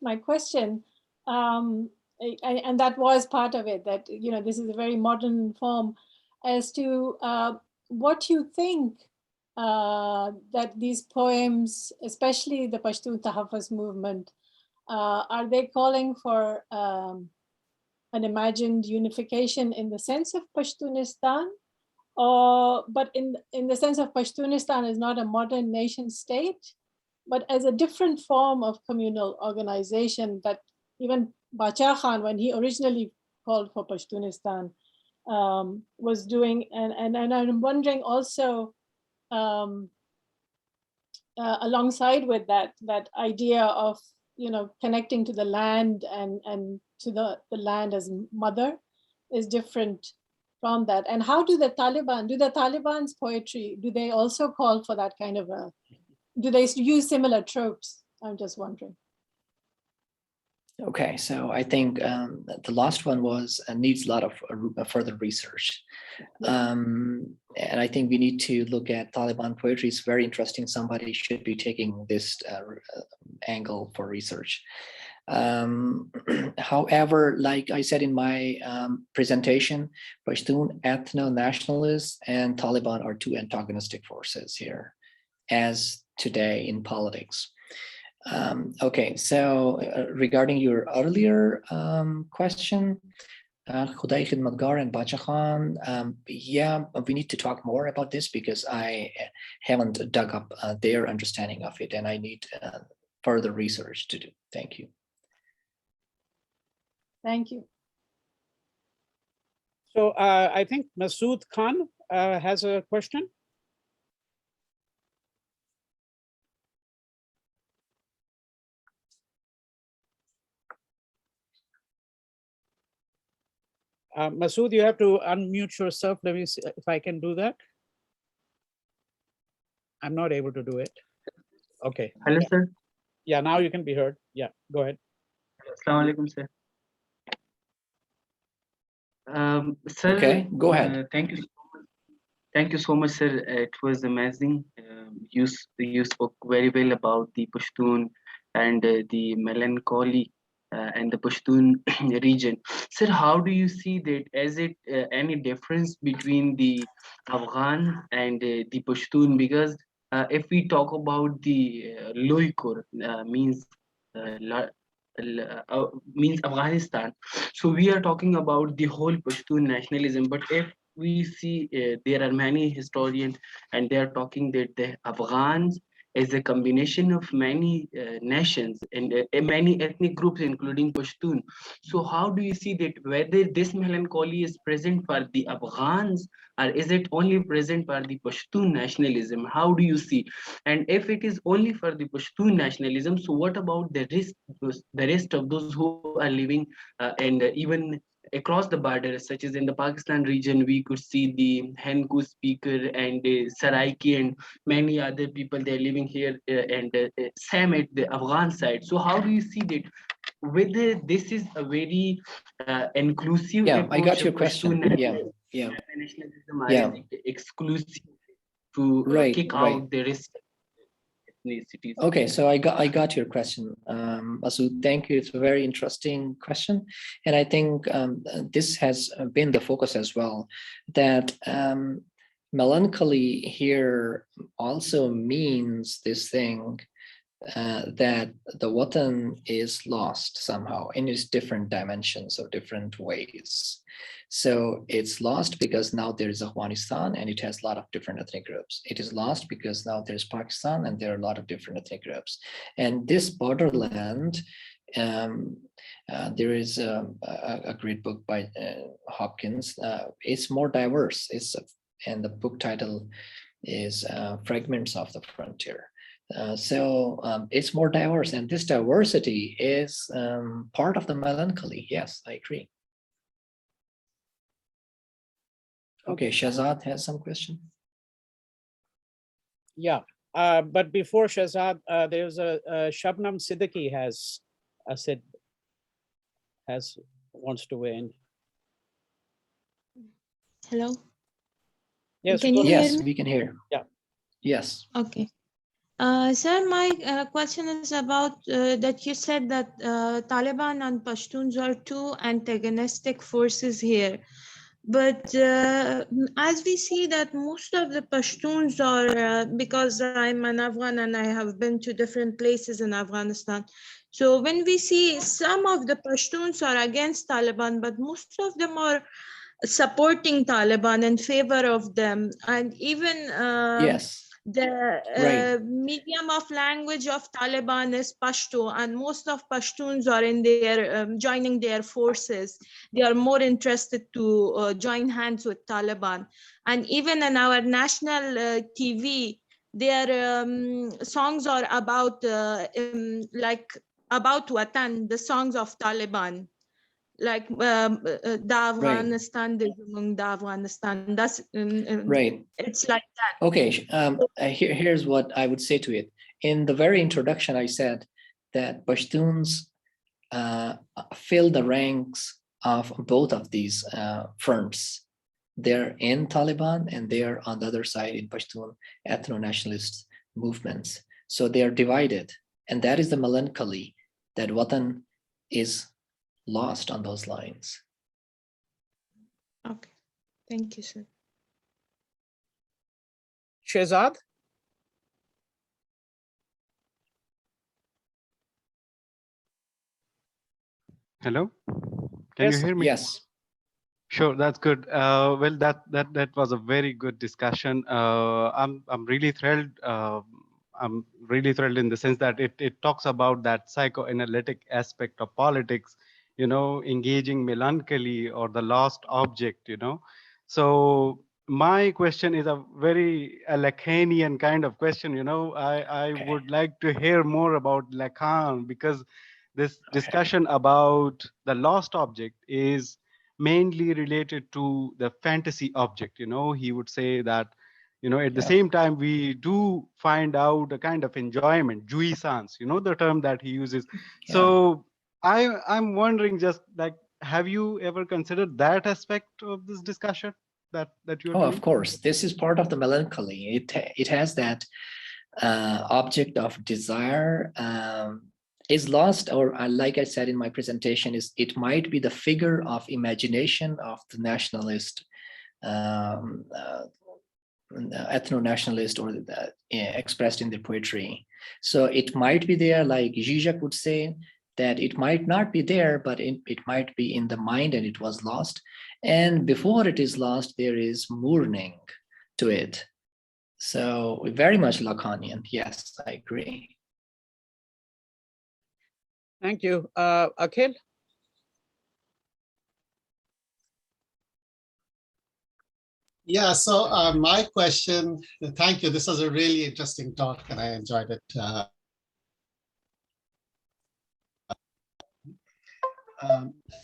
my question, and that was part of it, that this is a very modern form, as to what you think that these poems, especially the Pashtun Tahaffuz movement, are they calling for an imagined unification in the sense of Pashtunistan, but in the sense of Pashtunistan is not a modern nation state, but as a different form of communal organization that even Bacha Khan, when he originally called for Pashtunistan, was doing. And I'm wondering also, alongside with that idea of connecting to the land and to the land as mother is different from that. And how do the Taliban's poetry, do they also call for that kind of do they use similar tropes? I'm just wondering. Okay, so I think the last one was needs a lot of further research. And I think we need to look at Taliban poetry. It's very interesting. Somebody should be taking this angle for research. However, like I said in my presentation, Pashtun ethno-nationalists and Taliban are two antagonistic forces here, as today in politics. Okay, so regarding your earlier question, Khudai Khidmatgar and Bacha Khan, yeah, we need to talk more about this because I haven't dug up their understanding of it, and I need further research to do. Thank you. Thank you. So I think Masood Khan has a question. Masood, you have to unmute yourself. Let me see if I can do that. I'm not able to do it. Okay. Hello, sir. Yeah, now you can be heard. Yeah, go ahead. Assalamu alaikum, sir. Sir, Okay, go ahead. Thank you so much. Thank you so much, sir. It was amazing. You spoke very well about the Pashtun and the Melancholy and the Pashtun region. Sir, how do you see that? Is it any difference between the Afghan and the Pashtun? Because if we talk about the Loikor, means means Afghanistan. So we are talking about the whole Pashtun nationalism. But if we see there are many historians and they are talking that the Afghans is a combination of many nations and many ethnic groups, including Pashtun. So how do you see that whether this melancholy is present for the Afghans or is it only present for the Pashtun nationalism? How do you see? And if it is only for the Pashtun nationalism, so what about the rest of those who are living and even across the border, such as in the Pakistan region, we could see the Henku speaker and Saraiki and many other people they're living here and Sami at the Afghan side. So how do you see that? Whether this is a very inclusive approach, I got your question. Nationalism is exclusive to kick out the rest ethnicities. Okay, so I got your question, Masood. Thank you. It's a very interesting question, and I think this has been the focus as well. That melancholy here also means this thing that the Watan is lost somehow in its different dimensions or different ways. So it's lost because now there is Afghanistan and it has a lot of different ethnic groups. It is lost because now there's Pakistan and there are a lot of different ethnic groups. And this borderland, there is a great book by Hopkins. It's more diverse. And the book title is Fragments of the Frontier. So it's more diverse, and this diversity is part of the melancholy. Yes, I agree. Okay, Shahzad has some question. Yeah, but before Shahzad, there's a Shabnam Siddiqui wants to weigh in. Hello. Yes, Can go you ahead. hear Yes, me? we can hear. Yeah. Yes. Okay. Sir, my question is about that you said that Taliban and Pashtuns are two antagonistic forces here. But as we see that most of the Pashtuns are, because I'm an Afghan and I have been to different places in Afghanistan. So when we see some of the Pashtuns are against Taliban, but most of them are supporting Taliban in favor of them. And even Yes. the Right. medium of language of Taliban is Pashto, and most of Pashtuns are in their joining their forces. They are more interested to join hands with Taliban. And even in our national TV, their songs are about like about Watan, the songs of Taliban. Like the Afghanistan, the Afghanistan. That's Right. it's like that. Okay. Here's what I would say to it. In the very introduction, I said that Pashtuns fill the ranks of both of these fronts. They're in Taliban and they're on the other side in Pashtun ethno-nationalist movements. So they are divided. And that is the melancholy that Watan is lost on those lines. Okay, thank you, sir. Shehzad? Hello, can Yes, you hear me? Yes. Sure, that's good. Well, that was a very good discussion. I'm really thrilled. I'm really thrilled in the sense that it talks about that psychoanalytic aspect of politics, you know, engaging melancholy or the lost object, you know. So my question is a very Lacanian kind of question, you know. I Okay. would like to hear more about Lacan, because this discussion about the lost object is mainly related to the fantasy object. You know, he would say that, you know, at the Yeah. same time, we do find out a kind of enjoyment, jouissance, you know, the term that he uses. Yeah. So I'm wondering, just like, have you ever considered that aspect of this discussion that you're Oh, doing? of course. This is part of the melancholy. It has that object of desire is lost, or like I said in my presentation, is it might be the figure of imagination of the nationalist, ethno-nationalist, or expressed in the poetry. So it might be there, like Zizek would say, that it might not be there, but it might be in the mind and it was lost. And before it is lost, there is mourning to it. So very much Lacanian. Yes, I agree. thank you. Akhil? Yeah, so my question, thank you. This was a really interesting talk and I enjoyed it.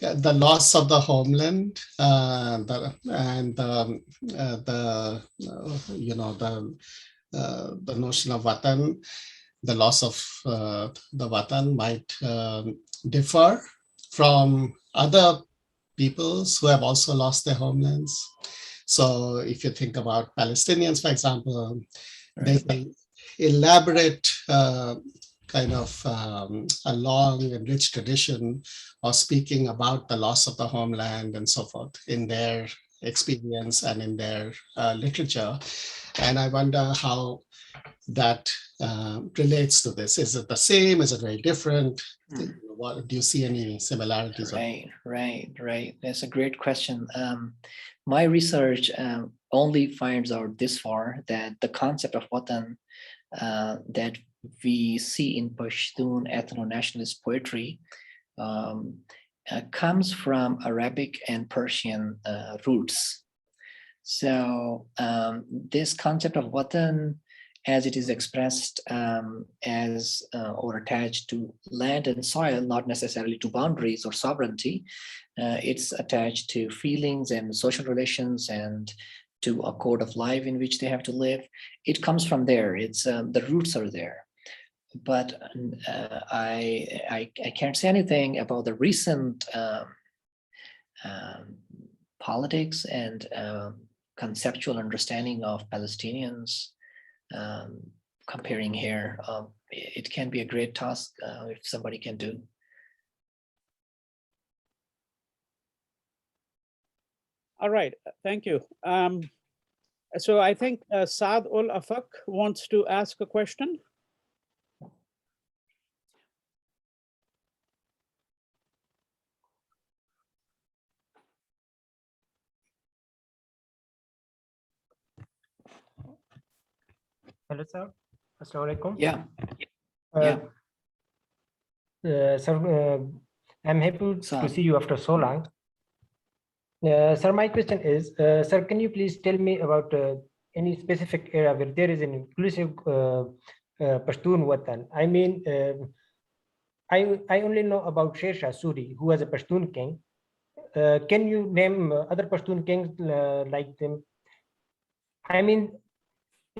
The loss of the homeland the notion of Watan, the loss of the Watan might differ from other peoples who have also lost their homelands. So if you think about Palestinians, for example, there's an elaborate kind of a long and rich tradition of speaking about the loss of the homeland and so forth in their experience and in their literature. And I wonder how that relates to this. Is it the same? Is it very different? What, do you see any similarities? Right. That's a great question. My research only finds out this far that the concept of Watan that we see in Pashtun ethno-nationalist poetry comes from Arabic and Persian roots. So this concept of Watan as it is expressed as or attached to land and soil, not necessarily to boundaries or sovereignty. It's attached to feelings and social relations and to a code of life in which they have to live. It comes from there. It's the roots are there. But I can't say anything about the recent politics and conceptual understanding of Palestinians. Comparing here, it can be a great task if somebody can do. All right, thank you. So I think Saad ul Afaq wants to ask a question. Hello, sir. Assalamu alaikum. Yeah. Sir, I'm happy to see you after so long. Sir, my question is, sir, can you please tell me about any specific area where there is an inclusive Pashtun Watan? I mean, I only know about Sher Shah Suri, who was a Pashtun king. Can you name other Pashtun kings like them? I mean,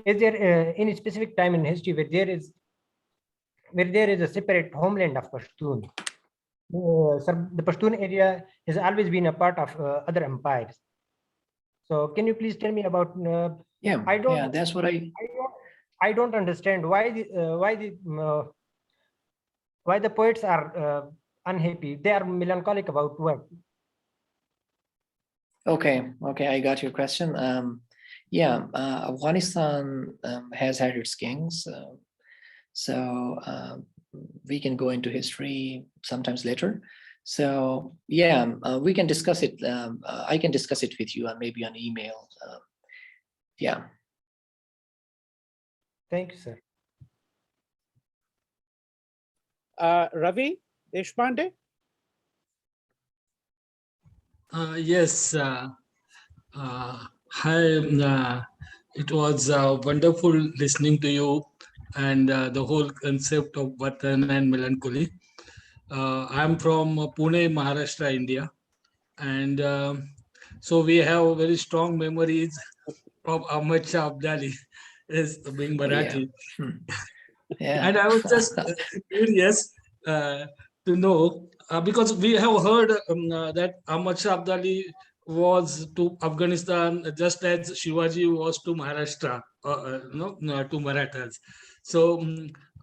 is there any specific time in history where there is a separate homeland of Pashtun? Sir, the Pashtun area has always been a part of other empires. So can you please tell me about? Yeah, that's what I don't understand why the poets are unhappy. They are melancholic about what? Okay, I got your question. Afghanistan has had its kings, so we can go into history sometimes later. So yeah, we can discuss it. I can discuss it with you, maybe on email. Yeah. Thank you, sir. Ravi Deshpande? Yes. Hi. It was wonderful listening to you and the whole concept of Watan and Melancholy. I'm from Pune, Maharashtra, India. And so we have very strong memories of Ahmad Shah Abdali as being Marathi. Yeah. And I was just curious to know, because we have heard that Ahmad Shah Abdali was to Afghanistan just as Shivaji was to Maharashtra, to Marathas. So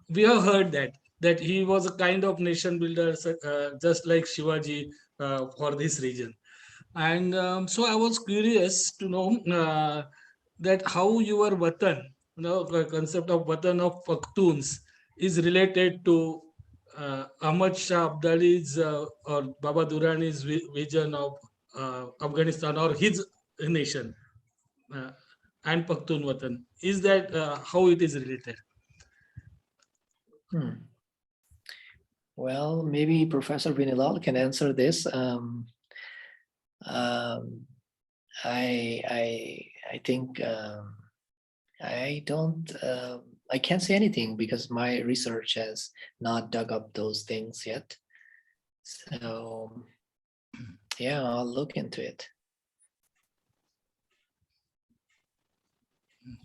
we have heard that he was a kind of nation builder, just like Shivaji for this region. And so I was curious to know that how your Watan, the concept of Watan of Pakhtuns is related to Ahmad Shah Abdali's or Baba Durrand's vision of Afghanistan or his nation and Pakhtun Watan. Is that how it is related? Well, maybe Professor Vinilal can answer this. I think I can't say anything because my research has not dug up those things yet. So yeah, I'll look into it.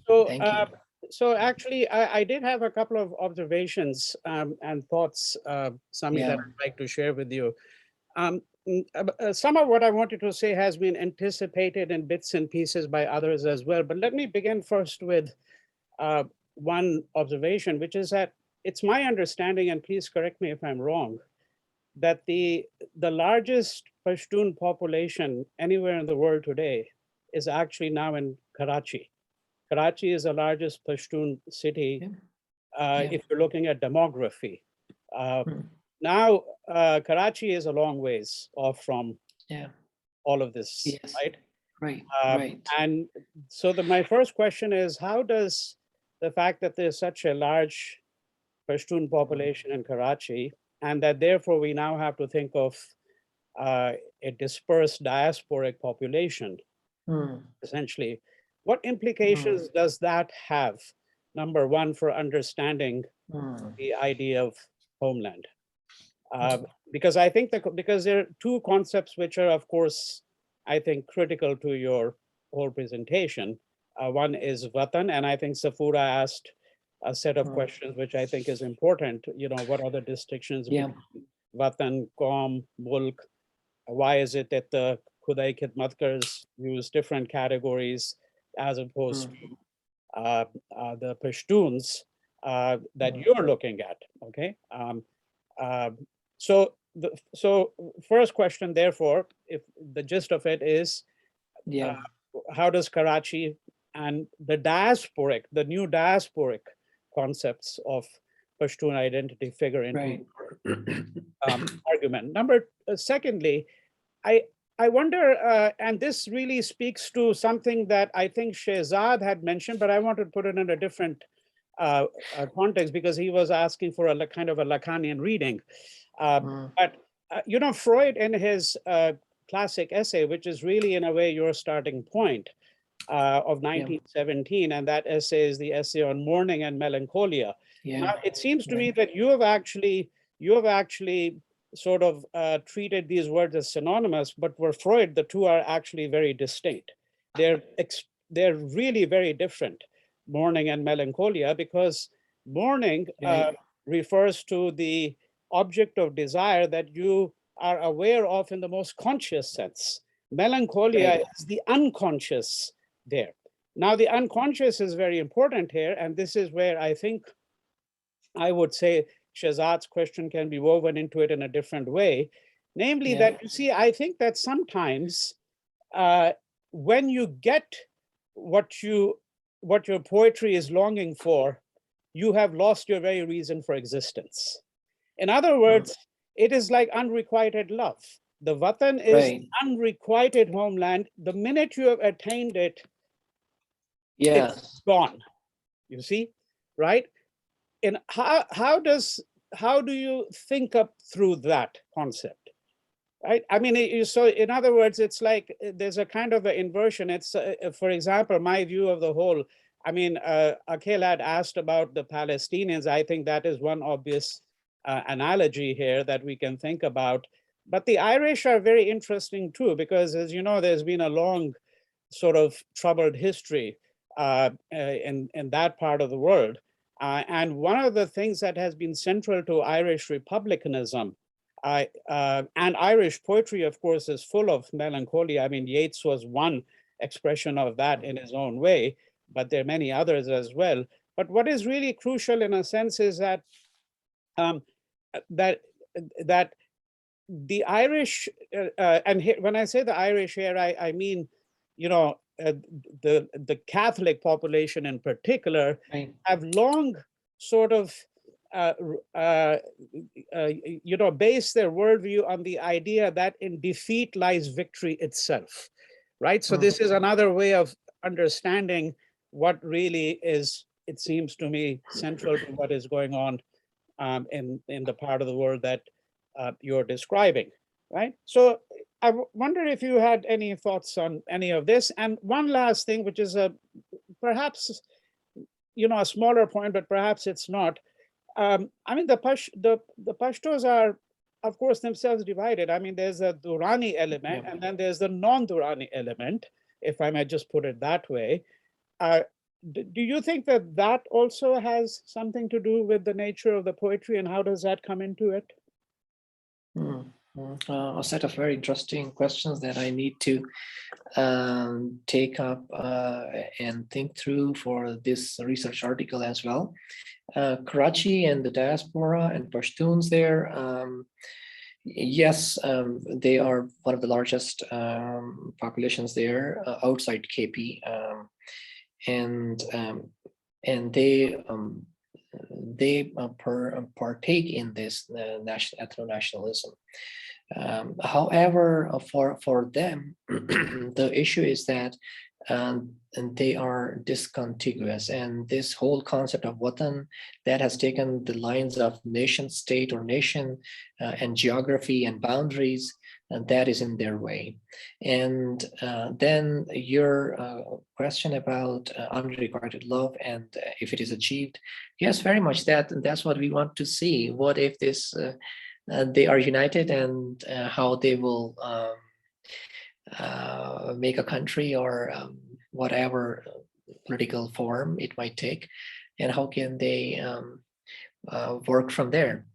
So, thank you. So actually, I did have a couple of observations and thoughts, Sami, that I'd like to share with you. Some of what I wanted to say has been anticipated in bits and pieces by others as well. But let me begin first with one observation, which is that it's my understanding, and please correct me if I'm wrong, that the largest Pashtun population anywhere in the world today is actually now in Karachi. Karachi is the largest Pashtun city if you're looking at demography. Now, Karachi is a long ways off from all of this, right? Right. And so my first question is, how does the fact that there's such a large Pashtun population in Karachi, and that therefore we now have to think of a dispersed diasporic population, essentially, what implications does that have, number one for understanding the idea of homeland. Because I think because there are two concepts which are, of course, I think critical to your whole presentation. One is Watan, and I think Safura asked a set of questions which I think is important. You know, what are the distinctions between Watan, Qaum, Mulk? Why is it that the Khudai Khidmatkars use different categories as opposed to the Pashtuns that you're looking at? Okay. So first question, therefore, if the gist of it is, how does Karachi and the new diasporic concepts of Pashtun identity figure into argument? Secondly, I wonder, and this really speaks to something that I think Shehzad had mentioned, but I want to put it in a different context because he was asking for a kind of a Lacanian reading. But you know, Freud in his classic essay, which is really in a way your starting point of 1917, and that essay is the essay on mourning and melancholia. Now, it seems to me that you have actually sort of treated these words as synonymous, but for Freud, the two are actually very distinct. They're really very different, mourning and melancholia, because mourning refers to the object of desire that you are aware of in the most conscious sense. Melancholia is the unconscious there. Now, the unconscious is very important here, and this is where I think I would say Shehzad's question can be woven into it in a different way. Namely that, you see, I think that sometimes when you get what your poetry is longing for, you have lost your very reason for existence. In other words, it is like unrequited love. The Watan is unrequited homeland. The minute you have attained it, it's gone. You see, right? And how do you think up through that concept, right? I mean, so in other words, it's like there's a kind of an inversion. It's, for example, my view of the whole. I mean, Akhil had asked about the Palestinians. I think that is one obvious analogy here that we can think about. But the Irish are very interesting too, because as you know, there's been a long sort of troubled history in that part of the world. And one of the things that has been central to Irish republicanism and Irish poetry, of course, is full of melancholy. I mean, Yeats was one expression of that in his own way, but there are many others as well. But what is really crucial in a sense is that that the Irish, and here, when I say the Irish here, I mean, you know, the Catholic population in particular have long sort of, you know, based their worldview on the idea that in defeat lies victory itself, right? So this is another way of understanding what really is, it seems to me, central to what is going on in the part of the world that you're describing, right? So I wonder if you had any thoughts on any of this. And one last thing, which is perhaps, you know, a smaller point, but perhaps it's not. I mean, the Pashtos are, of course, themselves divided. I mean, there's a Durrani element, and then there's the non-Durrani element, if I may just put it that way. Do you think that that also has something to do with the nature of the poetry, and how does that come into it? A set of very interesting questions that I need to take up and think through for this research article as well. Karachi and the diaspora and Pashtuns there, yes, they are one of the largest populations there outside KP, and they partake in this ethno-nationalism. However, for them, the issue is that and they are discontiguous. And this whole concept of Watan that has taken the lines of nation state or nation and geography and boundaries, and that is in their way. And then your question about unrequited love and if it is achieved, yes, very much that, and that's what we want to see. What if this they are united, and how they will make a country, or whatever political form it might take, and how can they work from there.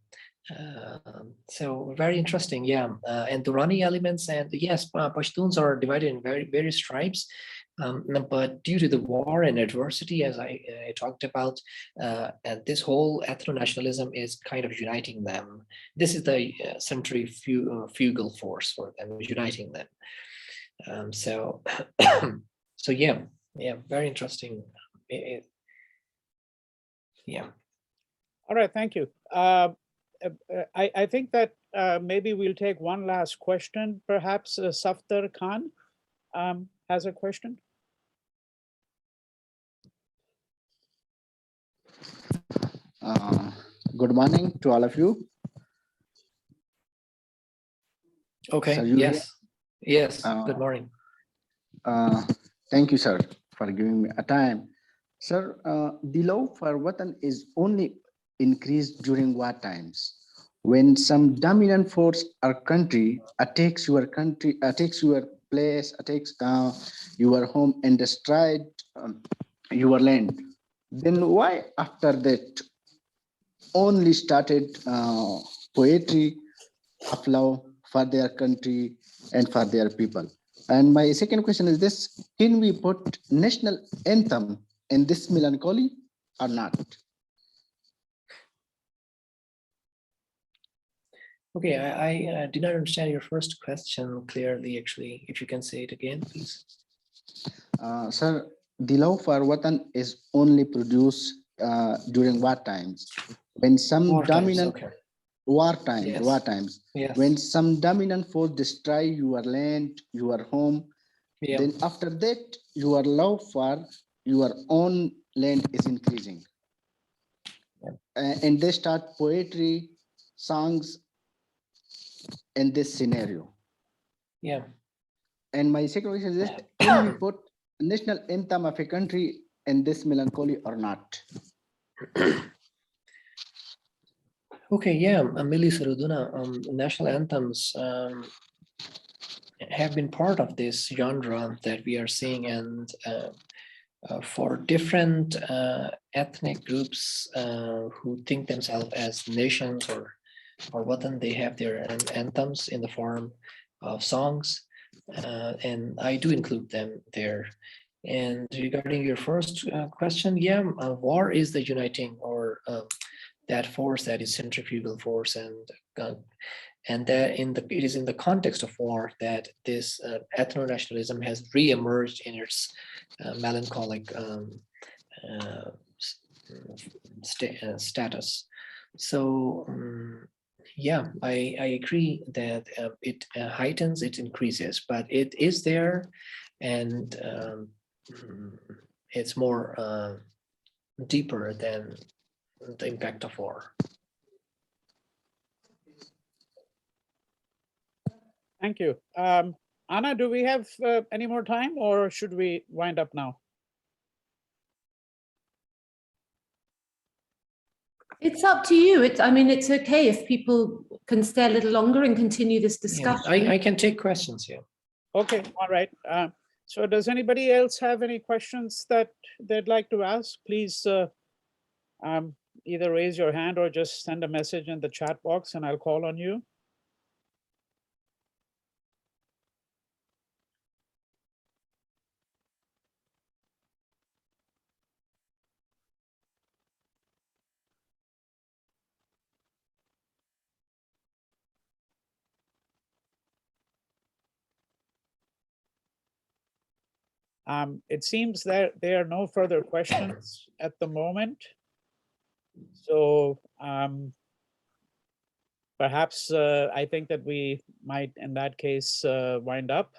So very interesting, yeah. And Durrani elements, and yes, Pashtuns are divided in various tribes, but due to the war and adversity, as I talked about, and this whole ethno-nationalism is kind of uniting them. This is the centrifugal force for them, uniting them. So yeah, very interesting. Yeah. All right, thank you. I think that maybe we'll take one last question. Perhaps Safdar Khan has a question. Good morning to all of you. Okay, Sir, yes. Yes, good morning. Thank you, sir, for giving me a time. Sir, the love for Watan is only increased during war times. When some dominant force or country attacks your place, attacks your home and destroys your land, then why after that only started poetry of love for their country and for their people? And my second question is this: can we put national anthem in this melancholy or not? Okay, I did not understand your first question clearly, actually. If you can say it again, please. Sir, the love for Watan is only produced during war times. When some War times, dominant okay. war times, Yes. when some dominant force destroy your land, your home, Yeah. then after that, your love for your own land is increasing. And they start poetry, songs in this scenario. Yeah. And my second question is, can we put national anthem of a country in this melancholy or not? Okay, yeah, Milli Saruduna, national anthems have been part of this genre that we are seeing, and for different ethnic groups who think themselves as nations or Watan, they have their anthems in the form of songs, and I do include them there. And regarding your first question, yeah, war is the uniting, or that force that is centrifugal force, and that it is in the context of war that this ethno-nationalism has re-emerged in its melancholic status. So yeah, I agree that it heightens, it increases, but it is there, and it's more deeper than the impact of war. Thank you. Anna, do we have any more time, or should we wind up now? It's up to you. I mean, it's okay if people can stay a little longer and continue this discussion. Yeah, I can take questions here. Okay, all right. So does anybody else have any questions that they'd like to ask? Please either raise your hand or just send a message in the chat box and I'll call on you. It seems that there are no further questions at the moment. So perhaps I think that we might, in that case, wind up.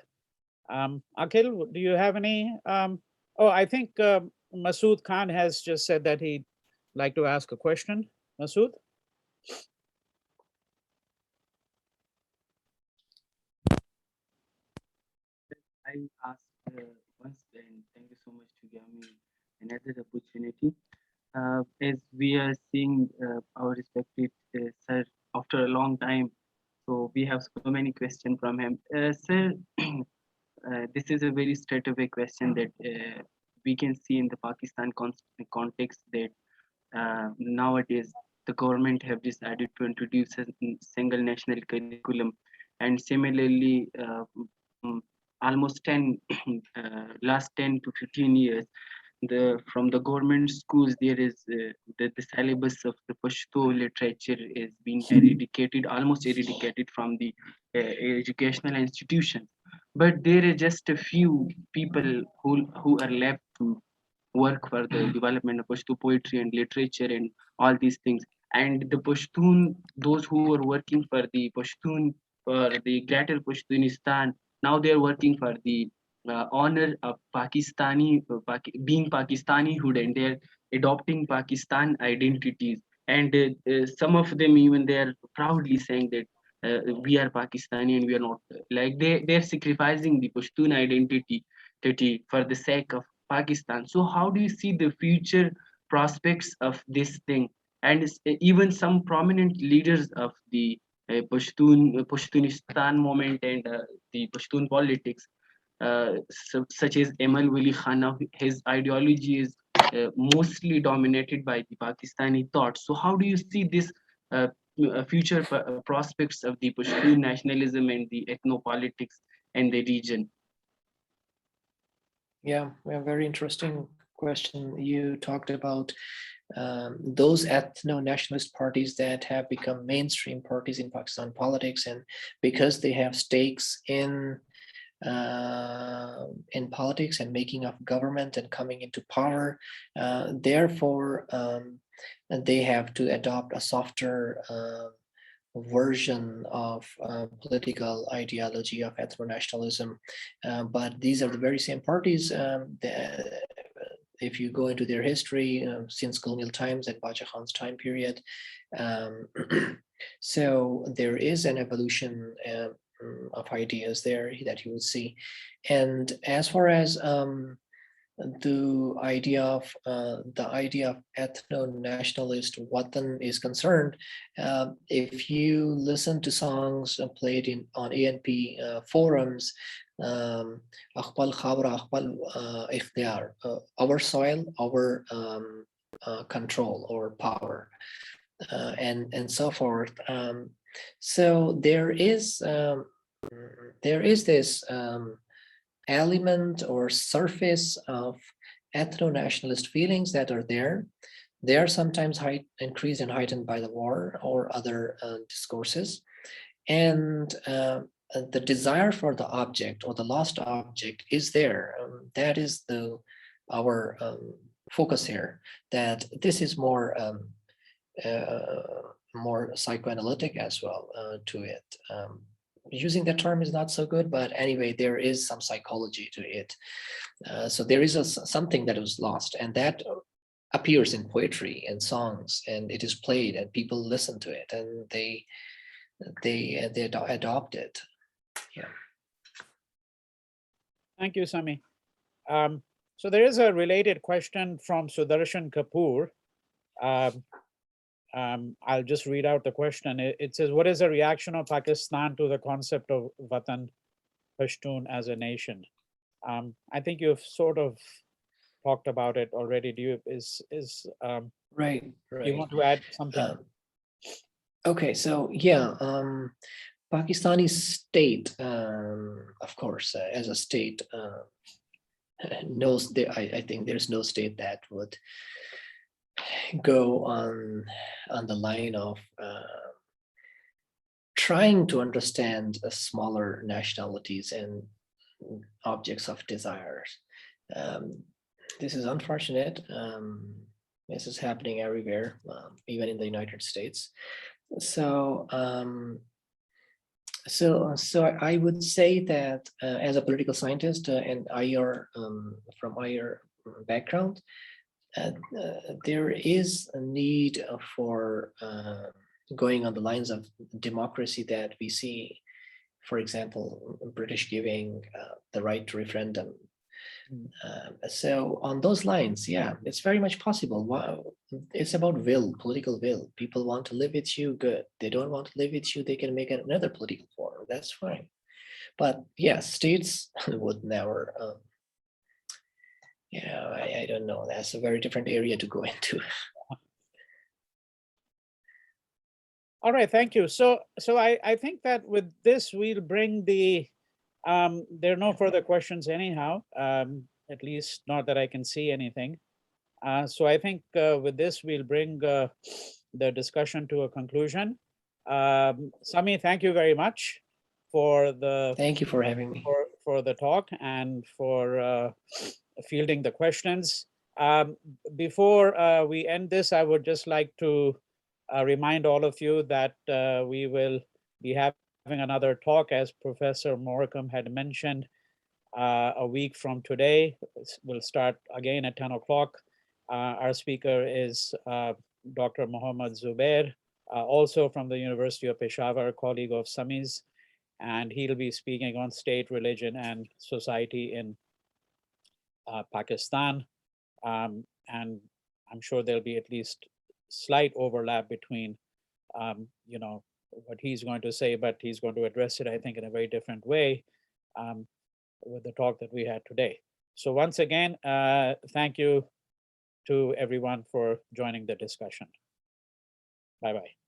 Akhil, do you have any? Oh, I think Masood Khan has just said that he'd like to ask a question. Masood? I asked once, and thank you so much to give me another opportunity. As we are seeing our respected sir after a long time, so we have so many questions from him. Sir, this is a very straightaway question that we can see in the Pakistan context that nowadays the government have decided to introduce a single national curriculum, and similarly almost 10 last 10 to 15 years from the government schools there is the syllabus of the Pashto literature is being eradicated, almost eradicated from the educational institutions, but there are just a few people who are left to work for the development of Pashto poetry and literature and all these things. And the Pashtun, those who were working for the Pashtun, for the greater Pashtunistan, now they are working for the honor of Pakistani, being Pakistanihood, and they're adopting Pakistan identities. And some of them even they're proudly saying that we are Pakistani and we are not. Like they're sacrificing the Pashtun identity for the sake of Pakistan. So how do you see the future prospects of this thing? And even some prominent leaders of the Pashtunistan movement and the Pashtun politics, such as Emal Wali Khan, now his ideology is mostly dominated by the Pakistani thought. So how do you see this future prospects of the Pashtun nationalism and the ethno-politics in the region? Yeah, a very interesting question. You talked about those ethno-nationalist parties that have become mainstream parties in Pakistan politics, and because they have stakes in politics and making of government and coming into power, therefore they have to adopt a softer version of political ideology of ethno-nationalism. But these are the very same parties that, if you go into their history since colonial times and Baja Khan's time period. So there is an evolution of ideas there that you will see. And as far as the idea of ethno-nationalist Watan is concerned, if you listen to songs played on ANP forums, Akhbal Khabra, Akhbal Ikhtiyar, our soil, our control or power, and so forth. So there is this element or surface of ethno-nationalist feelings that are there. They are sometimes increased and heightened by the war or other discourses. And the desire for the object or the lost object is there. That is our focus here, that this is more psychoanalytic as well to it. Using that term is not so good, but anyway, there is some psychology to it. So there is something that was lost, and that appears in poetry and songs, and it is played, and people listen to it, and they adopt it. Yeah. Thank you, Sami. So there is a related question from Sudarshan Kapoor. I'll just read out the question. It says, what is the reaction of Pakistan to the concept of Watan Pashtun as a nation? I think you've sort of talked about it already. Do you right. You want to add something? Okay, so yeah, Pakistani state, of course, as a state, knows that I think there's no state that would go on the line of trying to understand smaller nationalities and objects of desires. This is unfortunate. This is happening everywhere, even in the United States. So So I would say that as a political scientist and IR from IR background, there is a need for going on the lines of democracy that we see, for example, British giving the right to referendum. So on those lines, yeah, it's very much possible. Wow. It's about will, political will. People want to live with you, good. They don't want to live with you, they can make another political form. That's fine. But yeah, states would never. Yeah, I don't know. That's a very different area to go into. All right, thank you. So I think that with this, we'll bring the, there are no further questions anyhow, at least not that I can see anything. So I think with this, we'll bring the discussion to a conclusion. Sami, thank you very much for the— Thank you for having me. For the talk and for fielding the questions. Before we end this, I would just like to remind all of you that we will be having another talk, as Professor Morcom had mentioned, a week from today. We'll start again at 10 o'clock. Our speaker is Dr. Mohammad Zubair, also from the University of Peshawar, colleague of Sami's, and he'll be speaking on state, religion, and society in Pakistan. And I'm sure there'll be at least slight overlap between, you know, what he's going to say, but he's going to address it, I think, in a very different way with the talk that we had today. So once again, thank you to everyone for joining the discussion. Bye-bye.